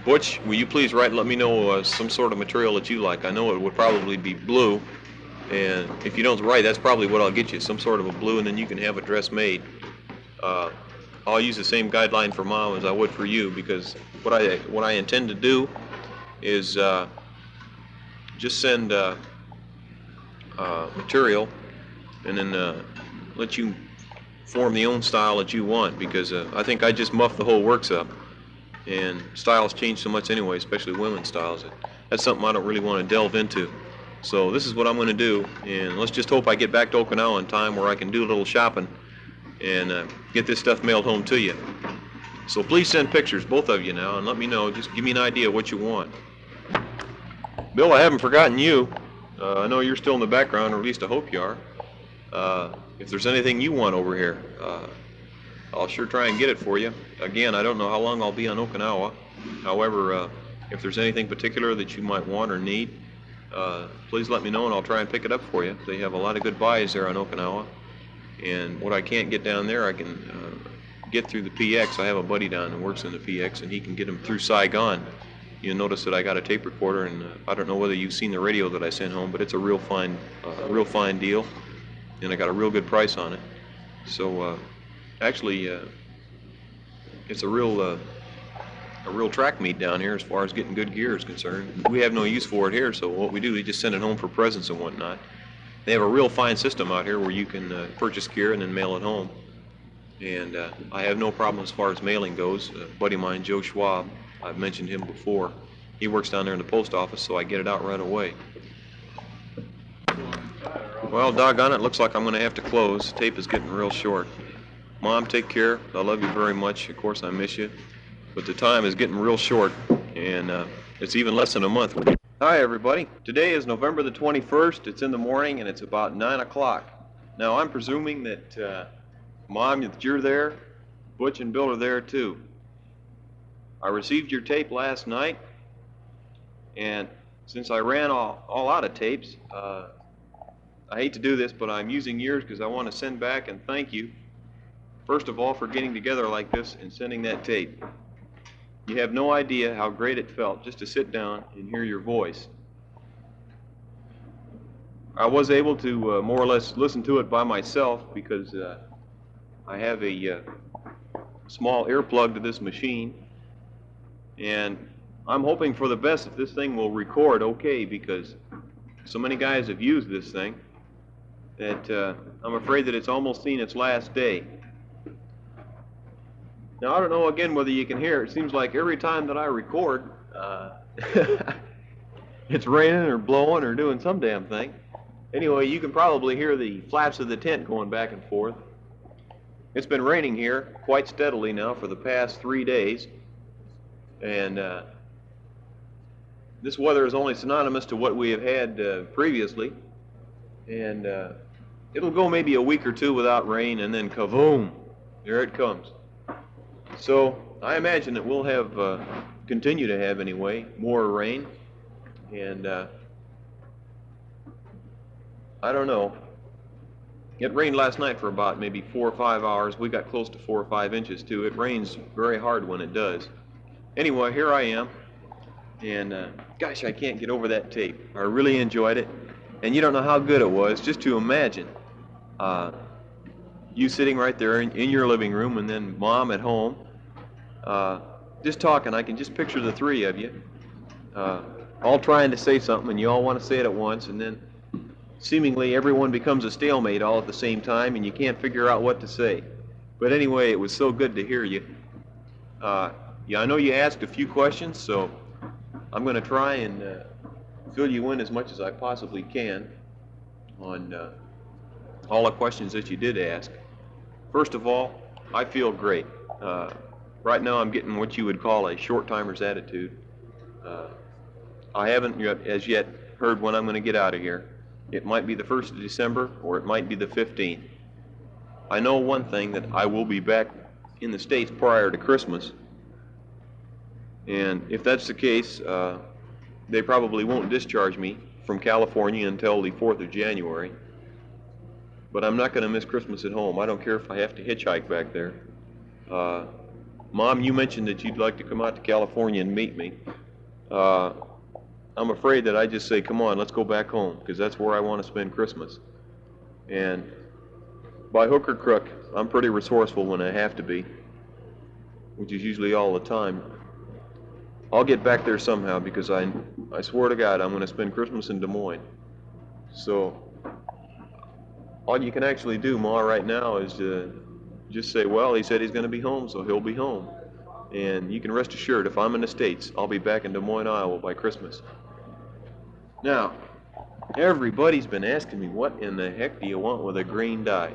Butch, will you please write and let me know some sort of material that you like? I know it would probably be blue, and if you don't write, that's probably what I'll get you, some sort of a blue, and then you can have a dress made. I'll use the same guideline for Mom as I would for you, because what I intend to do is just send material and then let you form the own style that you want, because I think I just muff the whole works up, and styles change so much anyway, especially women's styles. That's something I don't really want to delve into. So this is what I'm going to do, and let's just hope I get back to Okinawa in time where I can do a little shopping and get this stuff mailed home to you. So please send pictures, both of you now, and let me know. Just give me an idea what you want. Bill, I haven't forgotten you. I know you're still in the background, or at least I hope you are. If there's anything you want over here, I'll sure try and get it for you. Again, I don't know how long I'll be on Okinawa. However, if there's anything particular that you might want or need, please let me know and I'll try and pick it up for you. They have a lot of good buys there on Okinawa. And what I can't get down there, I can get through the PX. I have a buddy down who works in the PX, and he can get them through Saigon. You'll notice that I got a tape recorder, and I don't know whether you've seen the radio that I sent home, but it's a real fine deal, and I got a real good price on it. So actually, it's a real track meet down here as far as getting good gear is concerned. We have no use for it here, so what we do, we just send it home for presents and whatnot. They have a real fine system out here where you can purchase gear and then mail it home. And I have no problem as far as mailing goes. A buddy of mine, Joe Schwab, I've mentioned him before. He works down there in the post office, so I get it out right away. Well, doggone it, looks like I'm going to have to close. Tape is getting real short. Mom, take care. I love you very much. Of course, I miss you. But the time is getting real short, and it's even less than a month. Hi, everybody. Today is November the 21st. It's in the morning, and it's about 9 o'clock. Now, I'm presuming that, Mom, that you're there. Butch and Bill are there, too. I received your tape last night, and since I ran all out of tapes, I hate to do this, but I'm using yours because I want to send back and thank you, first of all, for getting together like this and sending that tape. You have no idea how great it felt just to sit down and hear your voice. I was able to more or less listen to it by myself because I have a small earplug to this machine, and I'm hoping for the best that this thing will record okay, because so many guys have used this thing that I'm afraid that it's almost seen its last day. Now, I don't know, again, whether you can hear. It seems like every time that I record, it's raining or blowing or doing some damn thing. Anyway, you can probably hear the flaps of the tent going back and forth. It's been raining here quite steadily now for the past 3 days. And this weather is only synonymous to what we have had previously. And it'll go maybe a week or two without rain, and then kaboom, there it comes. So I imagine that we'll have, continue to have anyway, more rain, and I don't know. It rained last night for about maybe 4 or 5 hours. We got close to 4 or 5 inches too. It rains very hard when it does. Anyway, here I am, and gosh, I can't get over that tape. I really enjoyed it, and you don't know how good it was just to imagine you sitting right there in your living room, and then Mom at home, just talking. I can just picture the three of you, all trying to say something, and you all want to say it at once, and then seemingly everyone becomes a stalemate all at the same time, and you can't figure out what to say. But anyway, it was so good to hear you. Yeah, I know you asked a few questions, so I'm going to try and fill you in as much as I possibly can on all the questions that you did ask. First of all, I feel great. Right now I'm getting what you would call a short-timer's attitude. I haven't as yet heard when I'm going to get out of here. It might be the 1st of December, or it might be the 15th. I know one thing, that I will be back in the States prior to Christmas. And if that's the case, they probably won't discharge me from California until the 4th of January. But I'm not going to miss Christmas at home. I don't care if I have to hitchhike back there. Mom, you mentioned that you'd like to come out to California and meet me. I'm afraid that I just say, come on, let's go back home, because that's where I want to spend Christmas. And by hook or crook, I'm pretty resourceful when I have to be, which is usually all the time. I'll get back there somehow, because I swear to God, I'm going to spend Christmas in Des Moines. So all you can actually do, Ma, right now is just say, well, he said he's going to be home, so he'll be home. And you can rest assured, if I'm in the States, I'll be back in Des Moines, Iowa by Christmas. Now, everybody's been asking me, what in the heck do you want with a green dye?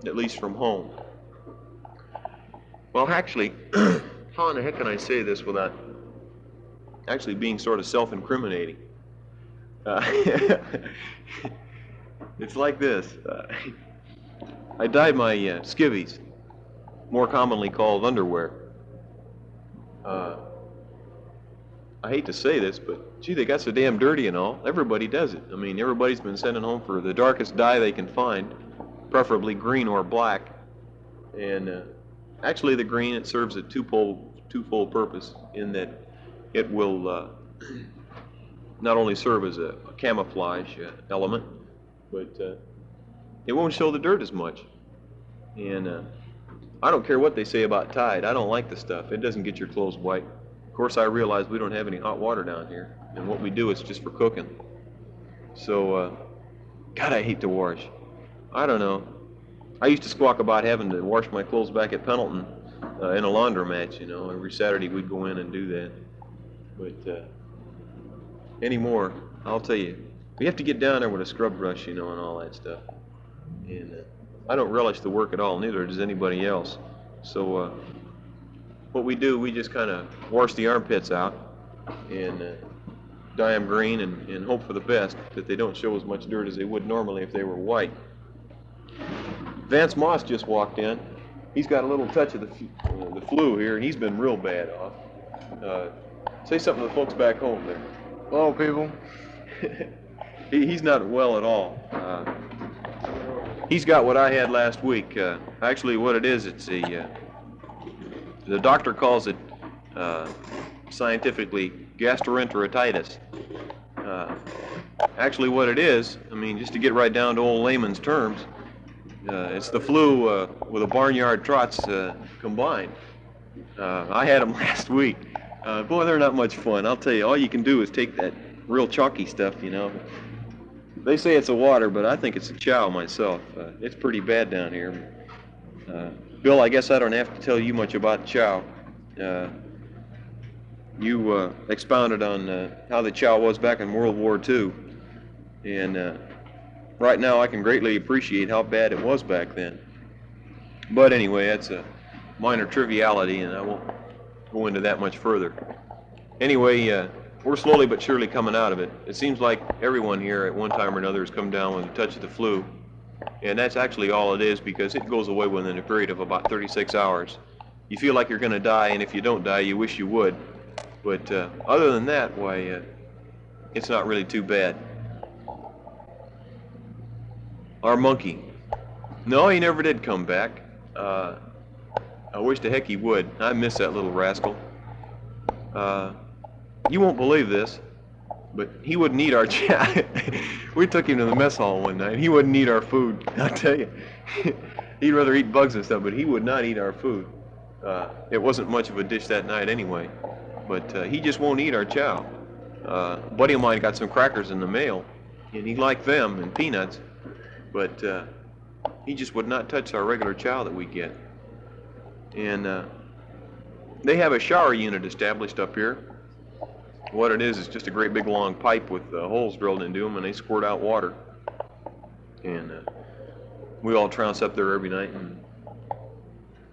At least from home. Well, actually, how in the heck can I say this without actually being sort of self-incriminating? It's like this. I dyed my skivvies, more commonly called underwear. I hate to say this, but gee, they got so damn dirty and all. Everybody does it. I mean, everybody's been sending home for the darkest dye they can find, preferably green or black. And actually, the green, it serves a twofold purpose in that it will not only serve as a camouflage element, but it won't show the dirt as much. And I don't care what they say about Tide. I don't like the stuff. It doesn't get your clothes white. Of course, I realize we don't have any hot water down here, and what we do is just for cooking. So, God, I hate to wash. I don't know. I used to squawk about having to wash my clothes back at Pendleton in a laundromat, you know. Every Saturday we'd go in and do that. But anymore, I'll tell you, we have to get down there with a scrub brush, you know, and all that stuff. And I don't relish the work at all, neither does anybody else. So what we do, we just kind of wash the armpits out and dye them green and hope for the best, that they don't show as much dirt as they would normally if they were white. Vance Moss just walked in. He's got a little touch of the flu here, and he's been real bad off. Say something to the folks back home there. Hello, people. He's not well at all. He's got what I had last week. Actually, what it is, it's the doctor calls it scientifically gastroenteritis. Actually, what it is, I mean, just to get right down to old layman's terms, it's the flu with the barnyard trots combined. I had them last week. Boy, they're not much fun. I'll tell you, all you can do is take that real chalky stuff, you know. They say it's a water, but I think it's a chow myself. It's pretty bad down here. Bill, I guess I don't have to tell you much about chow. You expounded on how the chow was back in World War II. And right now I can greatly appreciate how bad it was back then. But anyway, that's a minor triviality, and I won't go into that much further. Anyway, we're slowly but surely coming out of it. It seems like everyone here at one time or another has come down with a touch of the flu. And that's actually all it is, because it goes away within a period of about 36 hours. You feel like you're going to die, and if you don't die, you wish you would. But other than that, why, it's not really too bad. Our monkey. No, he never did come back. I wish to heck he would. I miss that little rascal. You won't believe this, but he wouldn't eat our chow. We took him to the mess hall one night. He wouldn't eat our food. I'll tell you. He'd rather eat bugs and stuff, but he would not eat our food. It wasn't much of a dish that night anyway, but he just won't eat our chow. A buddy of mine got some crackers in the mail, and he liked them and peanuts, but he just would not touch our regular chow that we get. And they have a shower unit established up here. What it is just a great big long pipe with holes drilled into them, and they squirt out water. And we all trounce up there every night and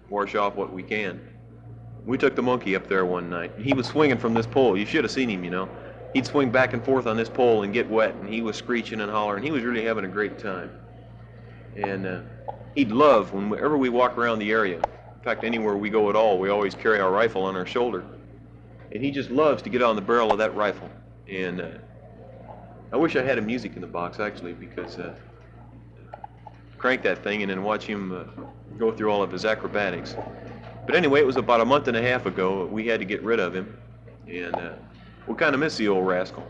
wash off what we can. We took the monkey up there one night. He was swinging from this pole. You should have seen him, you know. He'd swing back and forth on this pole and get wet, and he was screeching and hollering. He was really having a great time. And he'd love whenever we walk around the area. In fact, anywhere we go at all, we always carry our rifle on our shoulder. and he just loves to get on the barrel of that rifle. And I wish I had a music in the box, actually, because crank that thing and then watch him go through all of his acrobatics. But anyway, it was about a month and a half ago we had to get rid of him, and we kind of miss the old rascal.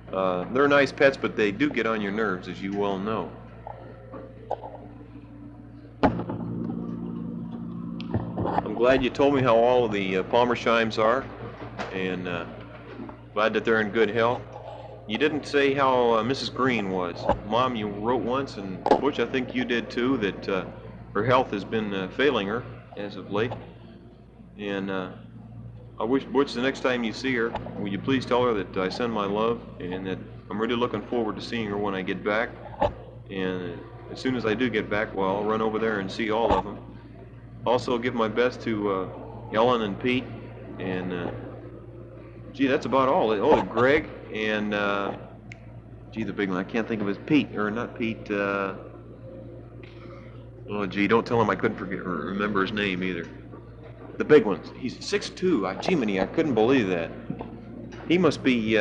They're nice pets, but they do get on your nerves, as you well know. I'm glad you told me how all of the Palmersheims are, and glad that they're in good health. You didn't say how Mrs. Green was. Mom, you wrote once, and Butch, I think you did too, that her health has been failing her as of late. And I wish, Butch, the next time you see her, will you please tell her that I send my love, and that I'm really looking forward to seeing her when I get back. And as soon as I do get back, well, I'll run over there and see all of them. Also, give my best to Ellen and Pete, and gee, that's about all. Oh, Greg, and gee, the big one, I can't think of his Pete, or not Pete, oh gee, don't tell him I couldn't forget or remember his name either. The big one, he's 6'2", Jiminy, I couldn't believe that. He must be,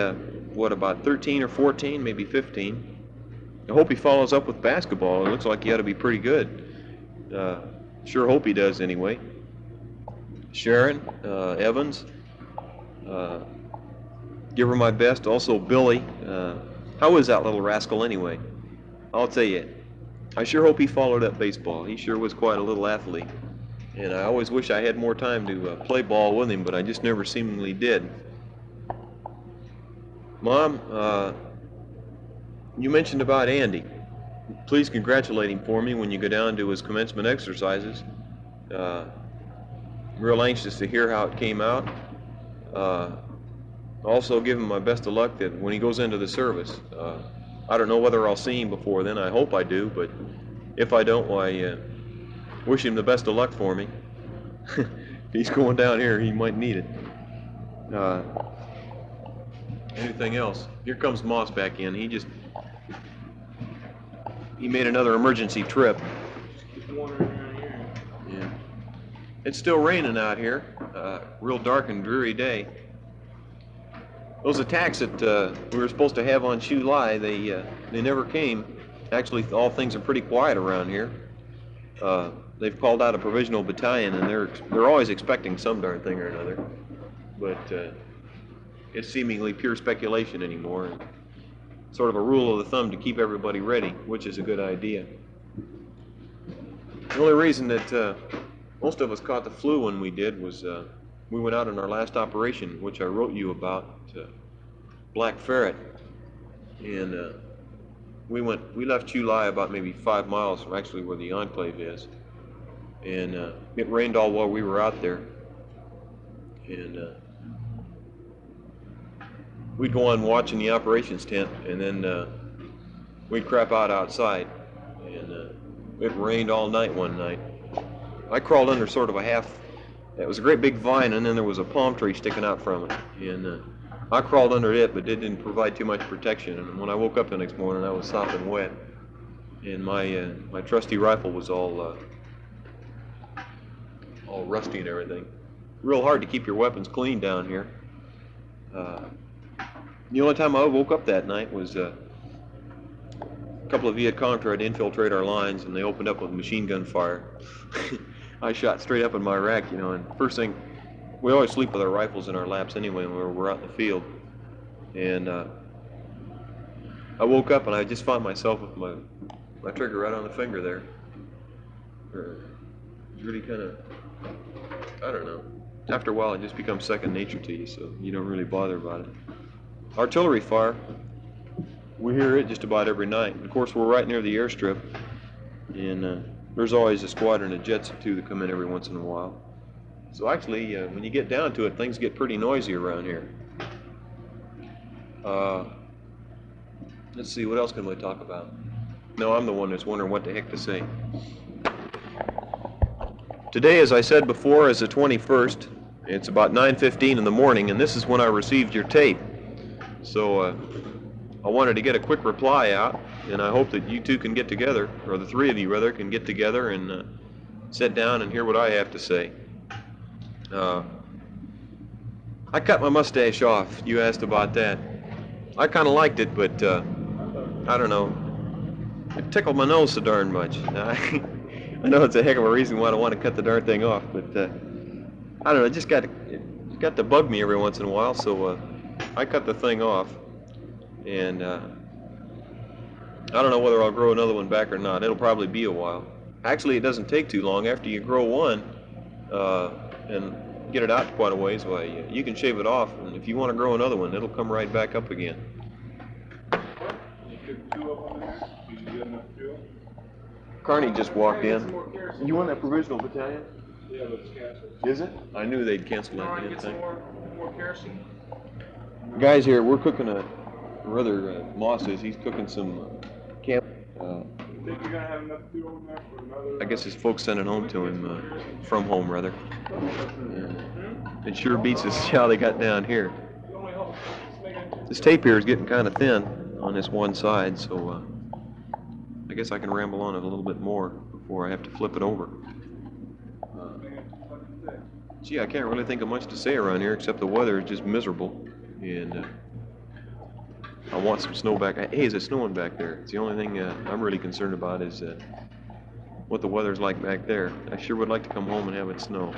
what, about 13 or 14, maybe 15. I hope he follows up with basketball. It looks like he ought to be pretty good. Sure hope he does anyway. Sharon, Evans, give her my best. Also Billy. How is that little rascal anyway? I'll tell you, I sure hope he followed up baseball. He sure was quite a little athlete. And I always wish I had more time to play ball with him, but I just never seemingly did. Mom, you mentioned about Andy. Please congratulate him for me when you go down to his commencement exercises. I'm real anxious to hear how it came out. Also give him my best of luck that when he goes into the service. I don't know whether I'll see him before then. I hope I do, but if I don't, why, wish him the best of luck for me. If he's going down here, he might need it. Anything else? Here comes Moss back in. He made another emergency trip. Yeah. It's still raining out here. Real dark and dreary day. Those attacks that we were supposed to have on July, they never came. Actually, all things are pretty quiet around here. They've called out a provisional battalion, and they're always expecting some darn thing or another. But it's seemingly pure speculation anymore. And sort of a rule of the thumb to keep everybody ready, which is a good idea. The only reason that most of us caught the flu when we did was we went out on our last operation, which I wrote you about, Black Ferret, and we left July about maybe 5 miles from actually where the enclave is, and it rained all while we were out there, and we'd go on watching the operations tent, and then we'd crap out outside, and it rained all night one night. I crawled under sort of it was a great big vine, and then there was a palm tree sticking out from it, and I crawled under it, but it didn't provide too much protection, and when I woke up the next morning, I was sopping wet, and my trusty rifle was all rusty and everything. Real hard to keep your weapons clean down here. The only time I woke up that night was a couple of Viet Cong tried to infiltrate our lines, and they opened up with machine gun fire. I shot straight up in my rack, and first thing, we always sleep with our rifles in our laps anyway when we're out in the field. And I woke up and I just found myself with my trigger right on the finger there. It's really kind of, I don't know. After a while, it just becomes second nature to you, so you don't really bother about it. Artillery fire, we hear it just about every night. Of course, we're right near the airstrip, and there's always a squadron of jets or two that come in every once in a while. So actually, when you get down to it, things get pretty noisy around here. Let's see, what else can we talk about? No, I'm the one that's wondering what the heck to say. Today, as I said before, is the 21st. It's about 9:15 in the morning, and this is when I received your tape. So I wanted to get a quick reply out, and I hope that you two can get together, or the three of you rather, can get together and sit down and hear what I have to say. I cut my mustache off. You asked about that. I kind of liked it, but I don't know. It tickled my nose so darn much. I know it's a heck of a reason why I don't want to cut the darn thing off, but I don't know. It just got to bug me every once in a while, so I cut the thing off, and I don't know whether I'll grow another one back or not. It'll probably be a while. Actually, it doesn't take too long. After you grow one and get it out quite a ways, why you can shave it off, and if you want to grow another one, it'll come right back up again. You could do up on there? Did you get enough fuel? Carney just walked in. You want that provisional battalion? Yeah, but it's canceled. Is it? I knew they'd cancel that damn Get some thing. more kerosene? Guys here, we're cooking Moss is, he's cooking some camp. You think you're gonna have enough fuel in there for another? I guess his folks sent it home to him, from home rather. It sure beats us how they got down here. This tape here is getting kind of thin on this one side, so I guess I can ramble on it a little bit more before I have to flip it over. Gee, I can't really think of much to say around here except the weather is just miserable, and I want some snow back. Hey, is it snowing back there? It's the only thing I'm really concerned about is what the weather's like back there. I sure would like to come home and have it snow,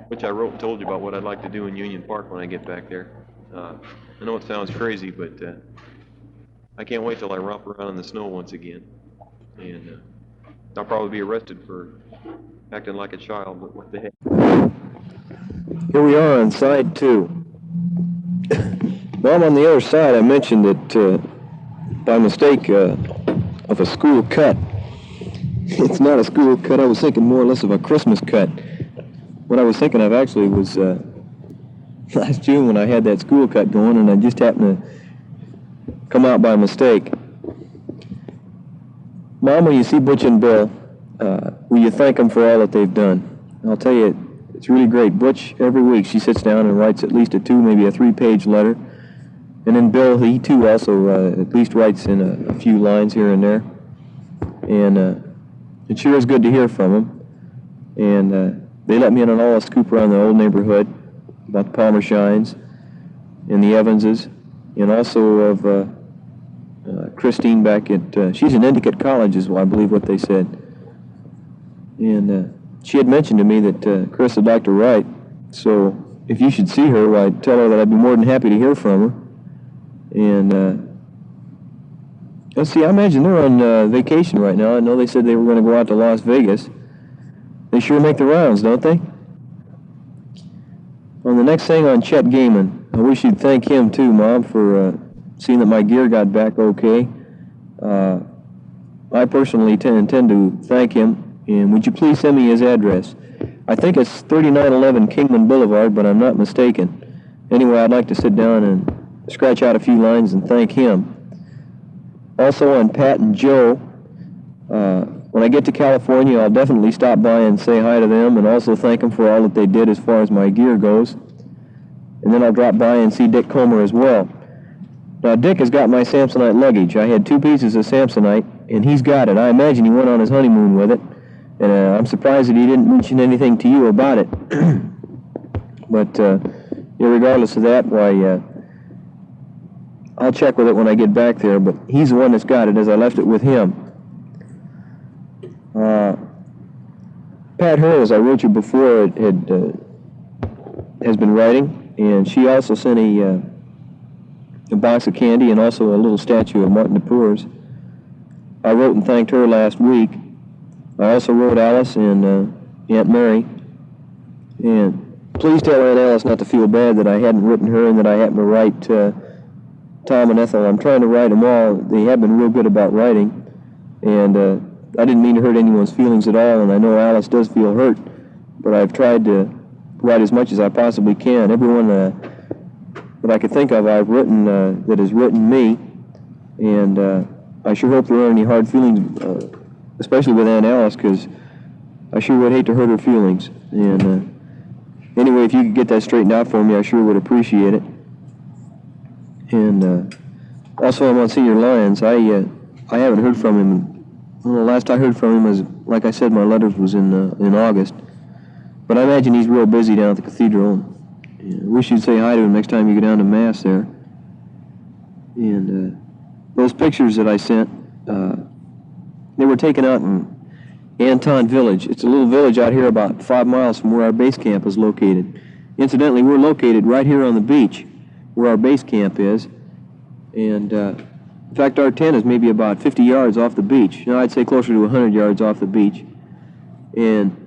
which I wrote and told you about what I'd like to do in Union Park when I get back there. I know it sounds crazy, but I can't wait till I romp around in the snow once again, and I'll probably be arrested for acting like a child, but what the heck. Here we are on side 2. While I'm on the other side, I mentioned that by mistake of a school cut. It's not a school cut. I was thinking more or less of a Christmas cut. What I was thinking of actually was last June when I had that school cut going, and I just happened to come out by mistake. Mom, when you see Butch and Bill, will you thank them for all that they've done? I'll tell you, it's really great. Butch, every week, she sits down and writes at least a 2, maybe a 3-page letter. And then Bill, he too also at least writes in a few lines here and there. And it sure is good to hear from him. And they let me in on all the scoop around the old neighborhood about the Palmer Shines and the Evanses, and also of Christine back at, she's in Endicott College is I believe what they said. And she had mentioned to me that Chris would like to write, so if you should see her, I'd tell her that I'd be more than happy to hear from her. And let's see, I imagine they're on vacation right now. I know they said they were going to go out to Las Vegas. They sure make the rounds, don't they? On the next thing on Chet Gaiman, I wish you'd thank him too, Mom, for seeing that my gear got back okay. I personally intend to thank him, and would you please send me his address? I think it's 3911 Kingman Boulevard, but I'm not mistaken. Anyway, I'd like to sit down and scratch out a few lines and thank him. Also on Pat and Joe, when I get to California, I'll definitely stop by and say hi to them and also thank them for all that they did as far as my gear goes. And then I'll drop by and see Dick Comer as well. Now, Dick has got my Samsonite luggage. I had 2 pieces of Samsonite, and he's got it. I imagine he went on his honeymoon with it, and I'm surprised that he didn't mention anything to you about it. But regardless of that, why, I'll check with it when I get back there, but he's the one that's got it, as I left it with him. Pat Hurl, as I wrote you before, has been writing, and she also sent a box of candy and also a little statue of Martin de Poors. I wrote and thanked her last week. I also wrote Alice and Aunt Mary. And please tell Aunt Alice not to feel bad that I hadn't written her and that I happened to write Tom and Ethel. I'm trying to write them all. They have been real good about writing. And I didn't mean to hurt anyone's feelings at all, and I know Alice does feel hurt, but I've tried to write as much as I possibly can. Everyone that I could think of I've written that has written me, and I sure hope there aren't any hard feelings, especially with Aunt Alice, because I sure would hate to hurt her feelings. And anyway, if you could get that straightened out for me, I sure would appreciate it. And also I'm on Senior Lions. I haven't heard from him. Well, the last I heard from him was, like I said, my letters was in August. But I imagine he's real busy down at the cathedral. And I wish you'd say hi to him next time you go down to Mass there. And those pictures that I sent, they were taken out in Anton Village. It's a little village out here about 5 miles from where our base camp is located. Incidentally, we're located right here on the beach where our base camp is. And in fact, our tent is maybe about 50 yards off the beach. Now, I'd say closer to 100 yards off the beach. And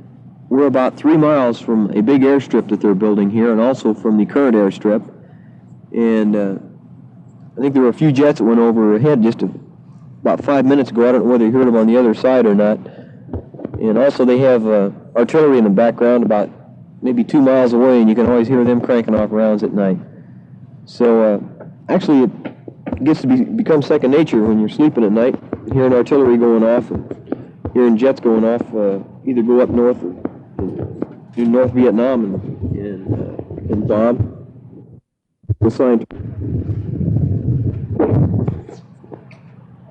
we're about 3 miles from a big airstrip that they're building here and also from the current airstrip. And I think there were a few jets that went overhead just about 5 minutes ago. I don't know whether you heard them on the other side or not. And also they have artillery in the background about maybe 2 miles away, and you can always hear them cranking off rounds at night. So actually it gets to become second nature when you're sleeping at night, hearing artillery going off and hearing jets going off, either go up north or in North Vietnam and bomb. Assigned.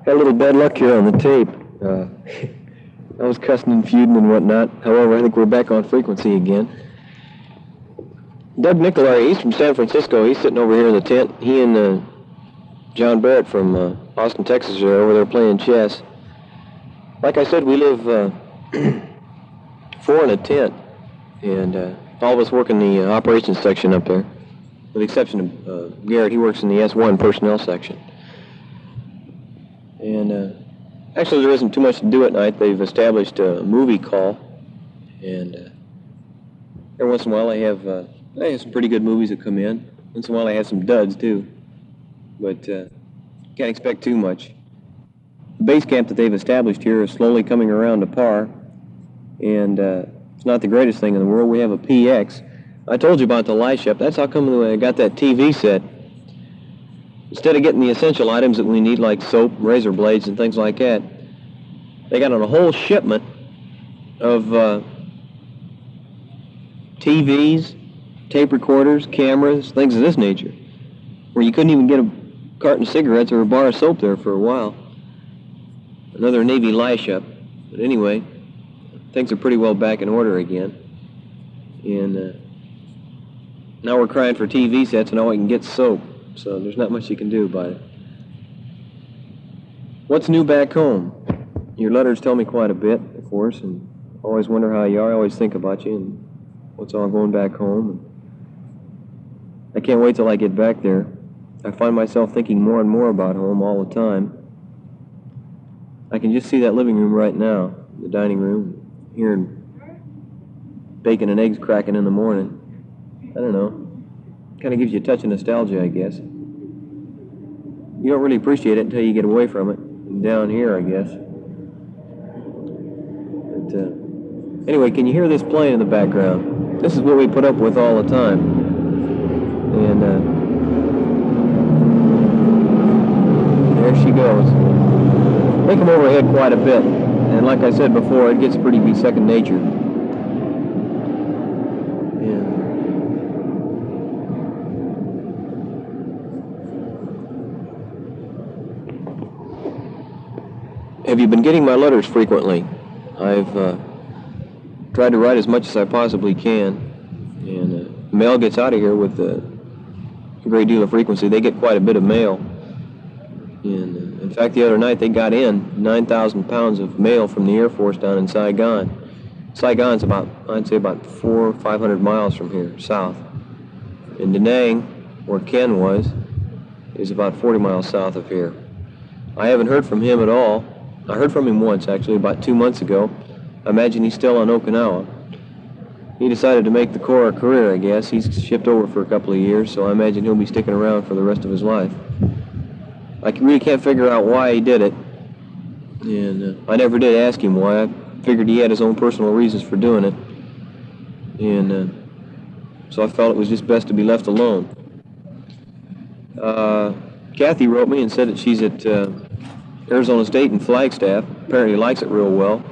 Had a little bad luck here on the tape. I was cussing and feuding and whatnot. However, I think we're back on frequency again. Doug Nicolari, he's from San Francisco. He's sitting over here in the tent. He and John Barrett from Austin, Texas are over there playing chess. Like I said, we live 4 in a tent, and all of us work in the operations section up there, with the exception of Garrett. He works in the S1 personnel section. And actually, there isn't too much to do at night. They've established a movie call, and every once in a while they have some pretty good movies that come in. Once in a while they have some duds too, but can't expect too much. The base camp that they've established here is slowly coming around to par, and it's not the greatest thing in the world. We have a PX. I told you about the light ship. That's how come I got that TV set. Instead of getting the essential items that we need, like soap, razor blades, and things like that, they got on a whole shipment of TVs, tape recorders, cameras, things of this nature, where you couldn't even get a carton of cigarettes or a bar of soap there for a while. Another Navy lash up. But anyway, things are pretty well back in order again. And now we're crying for TV sets, and all we can get soap. So there's not much you can do about it. What's new back home? Your letters tell me quite a bit, of course, and I always wonder how you are. I always think about you and what's all going back home. I can't wait till I get back there. I find myself thinking more and more about home all the time. I can just see that living room right now, the dining room, hearing bacon and eggs cracking in the morning. I don't know. Kind of gives you a touch of nostalgia, I guess. You don't really appreciate it until you get away from it. And down here, I guess. But anyway, can you hear this playing in the background? This is what we put up with all the time. And there she goes. They come overhead quite a bit. And like I said before, it gets pretty be second nature. Have you been getting my letters frequently? I've tried to write as much as I possibly can, and mail gets out of here with a great deal of frequency. They get quite a bit of mail. And in fact, the other night they got in 9,000 pounds of mail from the Air Force down in Saigon. Saigon's about, I'd say, about 400 or 500 miles from here, south. And Da Nang, where Ken was, is about 40 miles south of here. I haven't heard from him at all. I heard from him once, actually, about 2 months ago. I imagine he's still on Okinawa. He decided to make the Corps a career, I guess. He's shipped over for a couple of years, so I imagine he'll be sticking around for the rest of his life. I really can't figure out why he did it, and I never did ask him why. I figured he had his own personal reasons for doing it, and so I felt it was just best to be left alone. Kathy wrote me and said that she's at Arizona State in Flagstaff. Apparently likes it real well.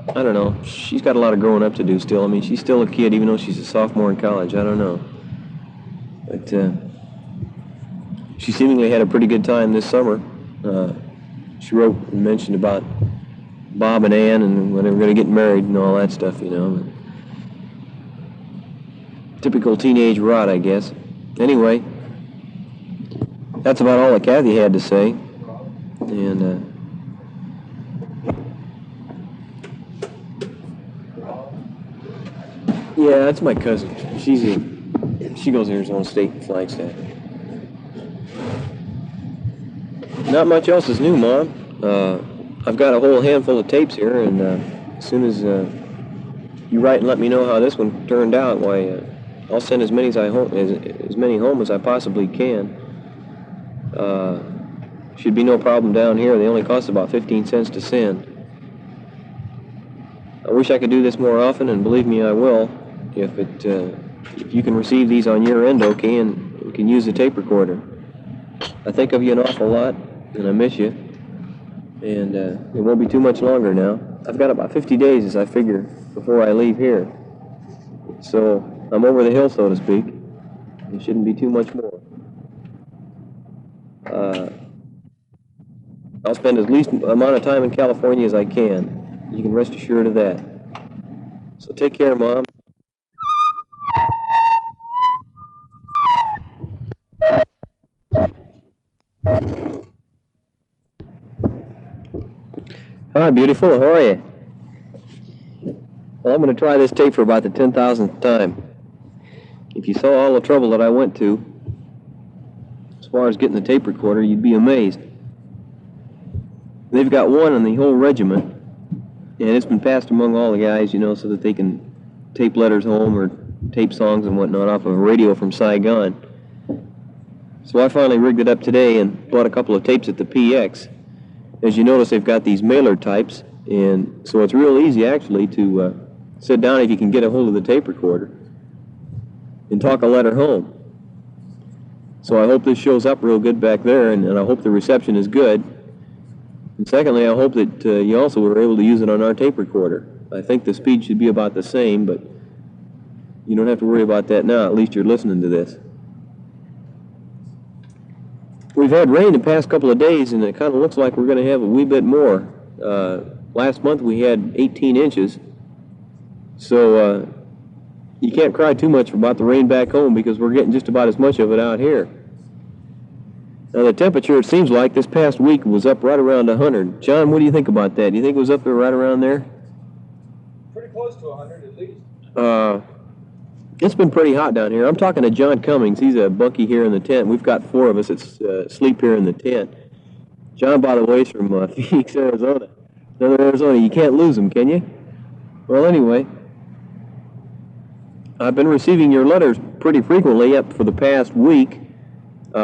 I don't know. She's got a lot of growing up to do still. I mean, she's still a kid even though she's a sophomore in college. I don't know. But she seemingly had a pretty good time this summer. She wrote and mentioned about Bob and Ann and when they were going to get married and all that stuff, you know. Typical teenage rot, I guess. Anyway, that's about all that Kathy had to say. And yeah, that's my cousin. She goes to Arizona State in Flagstaff. Not much else is new, Mom. I've got a whole handful of tapes here, and as soon as you write and let me know how this one turned out, why, I'll send as many as many home as I possibly can. Should be no problem down here. They only cost about 15 cents to send. I wish I could do this more often, and believe me, I will. If you can receive these on your end, okay, and you can use the tape recorder. I think of you an awful lot, and I miss you. And it won't be too much longer now. I've got about 50 days, as I figure, before I leave here. So I'm over the hill, so to speak. It shouldn't be too much more. I'll spend as least amount of time in California as I can. You can rest assured of that. So take care, Mom. Hi, beautiful. How are you? Well, I'm going to try this tape for about the 10,000th time. If you saw all the trouble that I went to, as far as getting the tape recorder, you'd be amazed. They've got one in the whole regiment, and it's been passed among all the guys, you know, so that they can tape letters home or tape songs and whatnot off of a radio from Saigon. So I finally rigged it up today and bought a couple of tapes at the PX. As you notice, they've got these mailer types, and so it's real easy, actually, to sit down if you can get a hold of the tape recorder and talk a letter home. So I hope this shows up real good back there, and I hope the reception is good. And secondly, I hope that you also were able to use it on our tape recorder. I think the speed should be about the same, but you don't have to worry about that now. At least you're listening to this. We've had rain the past couple of days, and it kind of looks like we're going to have a wee bit more. Last month we had 18 inches, so you can't cry too much about the rain back home because we're getting just about as much of it out here. Now the temperature, it seems like this past week was up right around 100. John, what do you think about that? Do you think it was up there right around there? Pretty close to 100 at least. It's been pretty hot down here. I'm talking to John Cummings. He's a bunkie here in the tent. We've got 4 of us that sleep here in the tent. John, by the way, is from Phoenix, Arizona. Another Arizona. You can't lose him, can you? Well, anyway, I've been receiving your letters pretty frequently up for the past week. We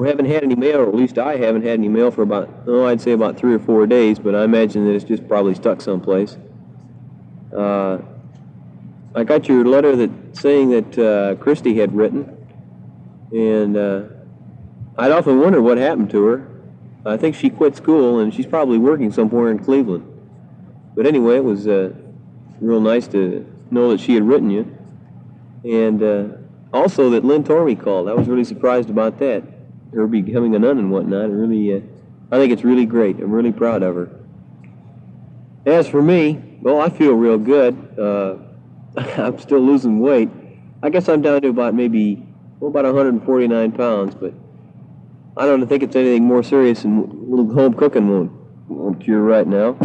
haven't had any mail, or at least I haven't had any mail for about, I'd say about 3 or 4 days, but I imagine that it's just probably stuck someplace. I got your letter saying that Christy had written, and I'd often wondered what happened to her. I think she quit school, and she's probably working somewhere in Cleveland. But anyway, it was real nice to know that she had written you, and also that Lynn Tormey called. I was really surprised about that, her becoming a nun and whatnot. I think it's really great. I'm really proud of her. As for me, well, I feel real good. I'm still losing weight. I guess I'm down to about 149 pounds, but I don't think it's anything more serious than a little home cooking won't cure right now.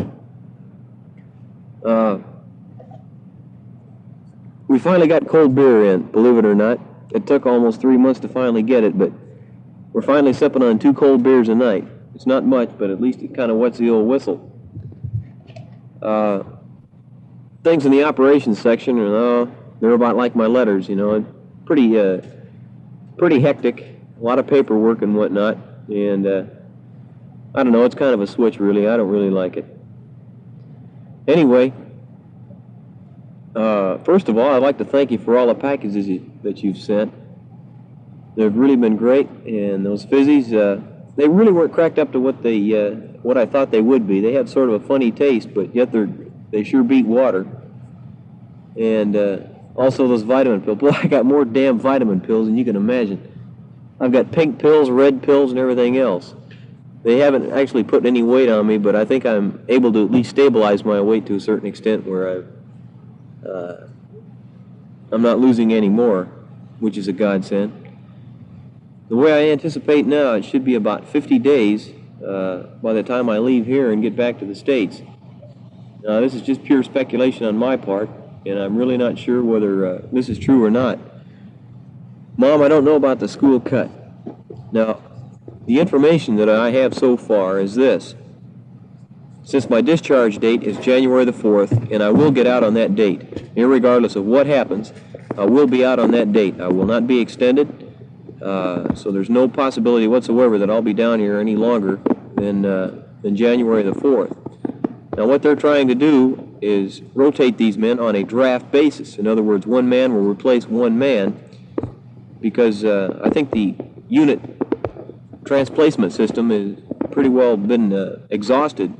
We finally got cold beer in, believe it or not. It took almost 3 months to finally get it, but we're finally sipping on 2 cold beers a night. It's not much, but at least it kind of wets the old whistle. Things in the operations section, they're about like my letters, pretty hectic, a lot of paperwork and whatnot, and I don't know, it's kind of a switch, really. I don't really like it. Anyway, first of all, I'd like to thank you for all the packages that you've sent. They've really been great, and those fizzies, they really weren't cracked up to what I thought they would be. They have sort of a funny taste, but yet they sure beat water. And also those vitamin pills. Boy, I got more damn vitamin pills than you can imagine. I've got pink pills, red pills, and everything else. They haven't actually put any weight on me, but I think I'm able to at least stabilize my weight to a certain extent where I'm not losing any more, which is a godsend. The way I anticipate now, it should be about 50 days by the time I leave here and get back to the States. Now, this is just pure speculation on my part, and I'm really not sure whether this is true or not. Mom, I don't know about the school cut. Now, the information that I have so far is this. Since my discharge date is January the 4th, and I will get out on that date, irregardless of what happens, I will be out on that date. I will not be extended, so there's no possibility whatsoever that I'll be down here any longer than January the 4th. Now, what they're trying to do is rotate these men on a draft basis. In other words, one man will replace one man, because I think the unit transplacement system has pretty well been exhausted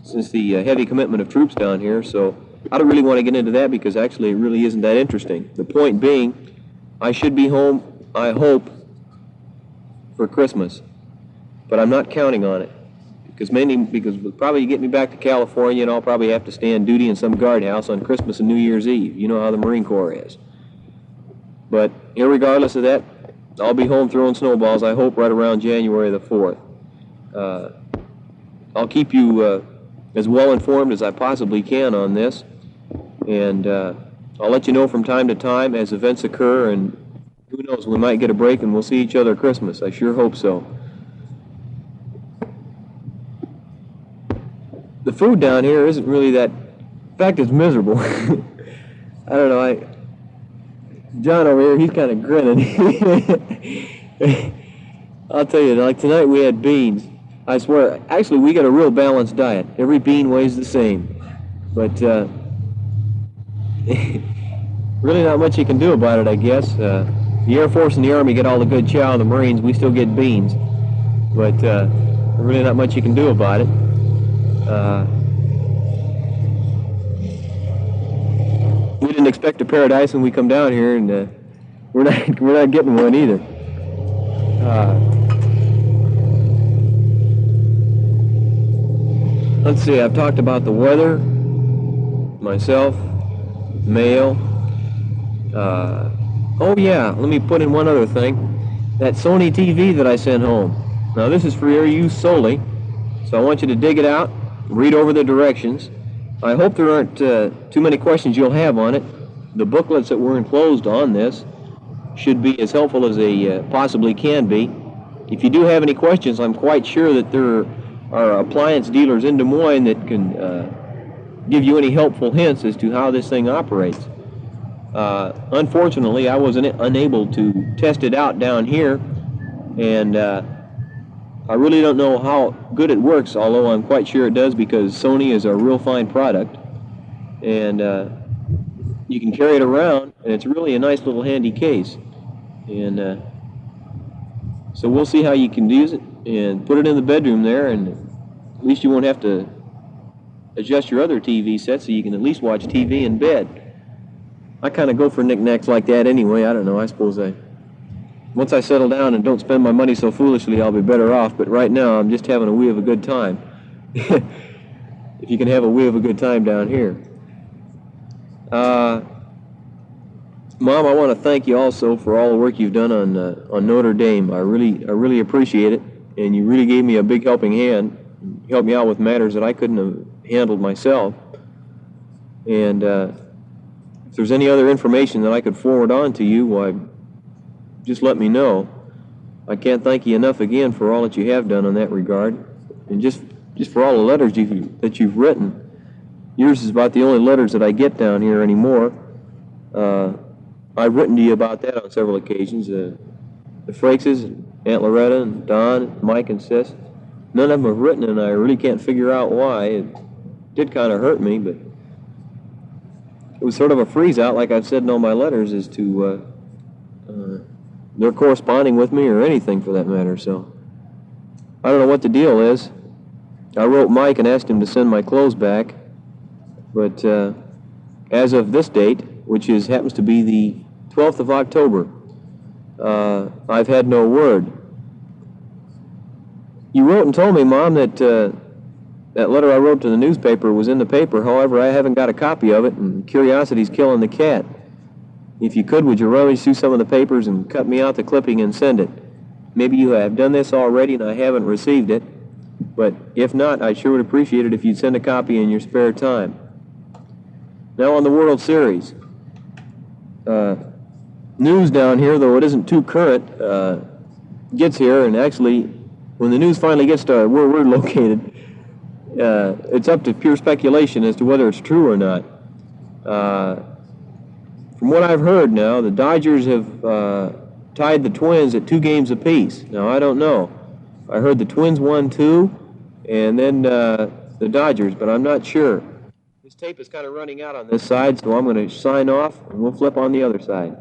since the heavy commitment of troops down here, so I don't really want to get into that because actually it really isn't that interesting. The point being, I should be home, I hope, for Christmas, but I'm not counting on it, because we'll probably get me back to California and I'll probably have to stand duty in some guardhouse on Christmas and New Year's Eve. You know how the Marine Corps is. But irregardless of that, I'll be home throwing snowballs, I hope, right around January the 4th. I'll keep you as well informed as I possibly can on this, and I'll let you know from time to time as events occur, and who knows, we might get a break and we'll see each other at Christmas. I sure hope so. The food down here isn't really that, in fact, it's miserable. I don't know, John over here, he's kind of grinning. I'll tell you, like tonight we had beans. I swear, actually we got a real balanced diet. Every bean weighs the same. But really not much you can do about it, I guess. The Air Force and the Army get all the good chow, and the Marines, we still get beans. But really not much you can do about it. We didn't expect a paradise when we come down here, and we're not getting one either. Let's see. I've talked about the weather, myself, mail. Oh yeah, let me put in one other thing. That Sony TV that I sent home. Now this is for your use solely, so I want you to dig it out, read over the directions. I hope there aren't too many questions you'll have on it. The booklets that were enclosed on this should be as helpful as they possibly can be. If you do have any questions, I'm quite sure that there are appliance dealers in Des Moines that can give you any helpful hints as to how this thing operates. Unfortunately, I was unable to test it out down here, and I really don't know how good it works, although I'm quite sure it does, because Sony is a real fine product, and you can carry it around, and it's really a nice little handy case. And so we'll see how you can use it and put it in the bedroom there, and at least you won't have to adjust your other TV set, so you can at least watch TV in bed. I kind of go for knickknacks like that anyway. I don't know, I suppose once I settle down and don't spend my money so foolishly, I'll be better off. But right now, I'm just having a wee of a good time. If you can have a wee of a good time down here. Mom, I want to thank you also for all the work you've done on Notre Dame. I really appreciate it, and you really gave me a big helping hand. You helped me out with matters that I couldn't have handled myself. And if there's any other information that I could forward on to you, why, just let me know. I can't thank you enough again for all that you have done in that regard, and just for all the letters that you've written. Yours is about the only letters that I get down here anymore. I've written to you about that on several occasions. The Frakes, Aunt Loretta, and Don, and Mike, and Sis. None of them have written, and I really can't figure out why. It did kind of hurt me, but it was sort of a freeze-out, like I've said in all my letters, as to their corresponding with me or anything for that matter. So I don't know what the deal is. I wrote Mike and asked him to send my clothes back, but as of this date, which happens to be the 12th of October, I've had no word. You wrote and told me, Mom, that that letter I wrote to the newspaper was in the paper. However, I haven't got a copy of it, and curiosity's killing the cat. If you could, would you rummage through some of the papers and cut me out the clipping and send it? Maybe you have done this already and I haven't received it, but if not, I sure would appreciate it if you'd send a copy in your spare time. Now on the World Series. News down here, though it isn't too current, gets here, and actually, when the news finally gets to where we're located, it's up to pure speculation as to whether it's true or not. From what I've heard now, the Dodgers have tied the Twins at 2 games apiece. Now, I don't know. I heard the Twins won 2, and then the Dodgers, but I'm not sure. This tape is kind of running out on this side, so I'm going to sign off, and we'll flip on the other side.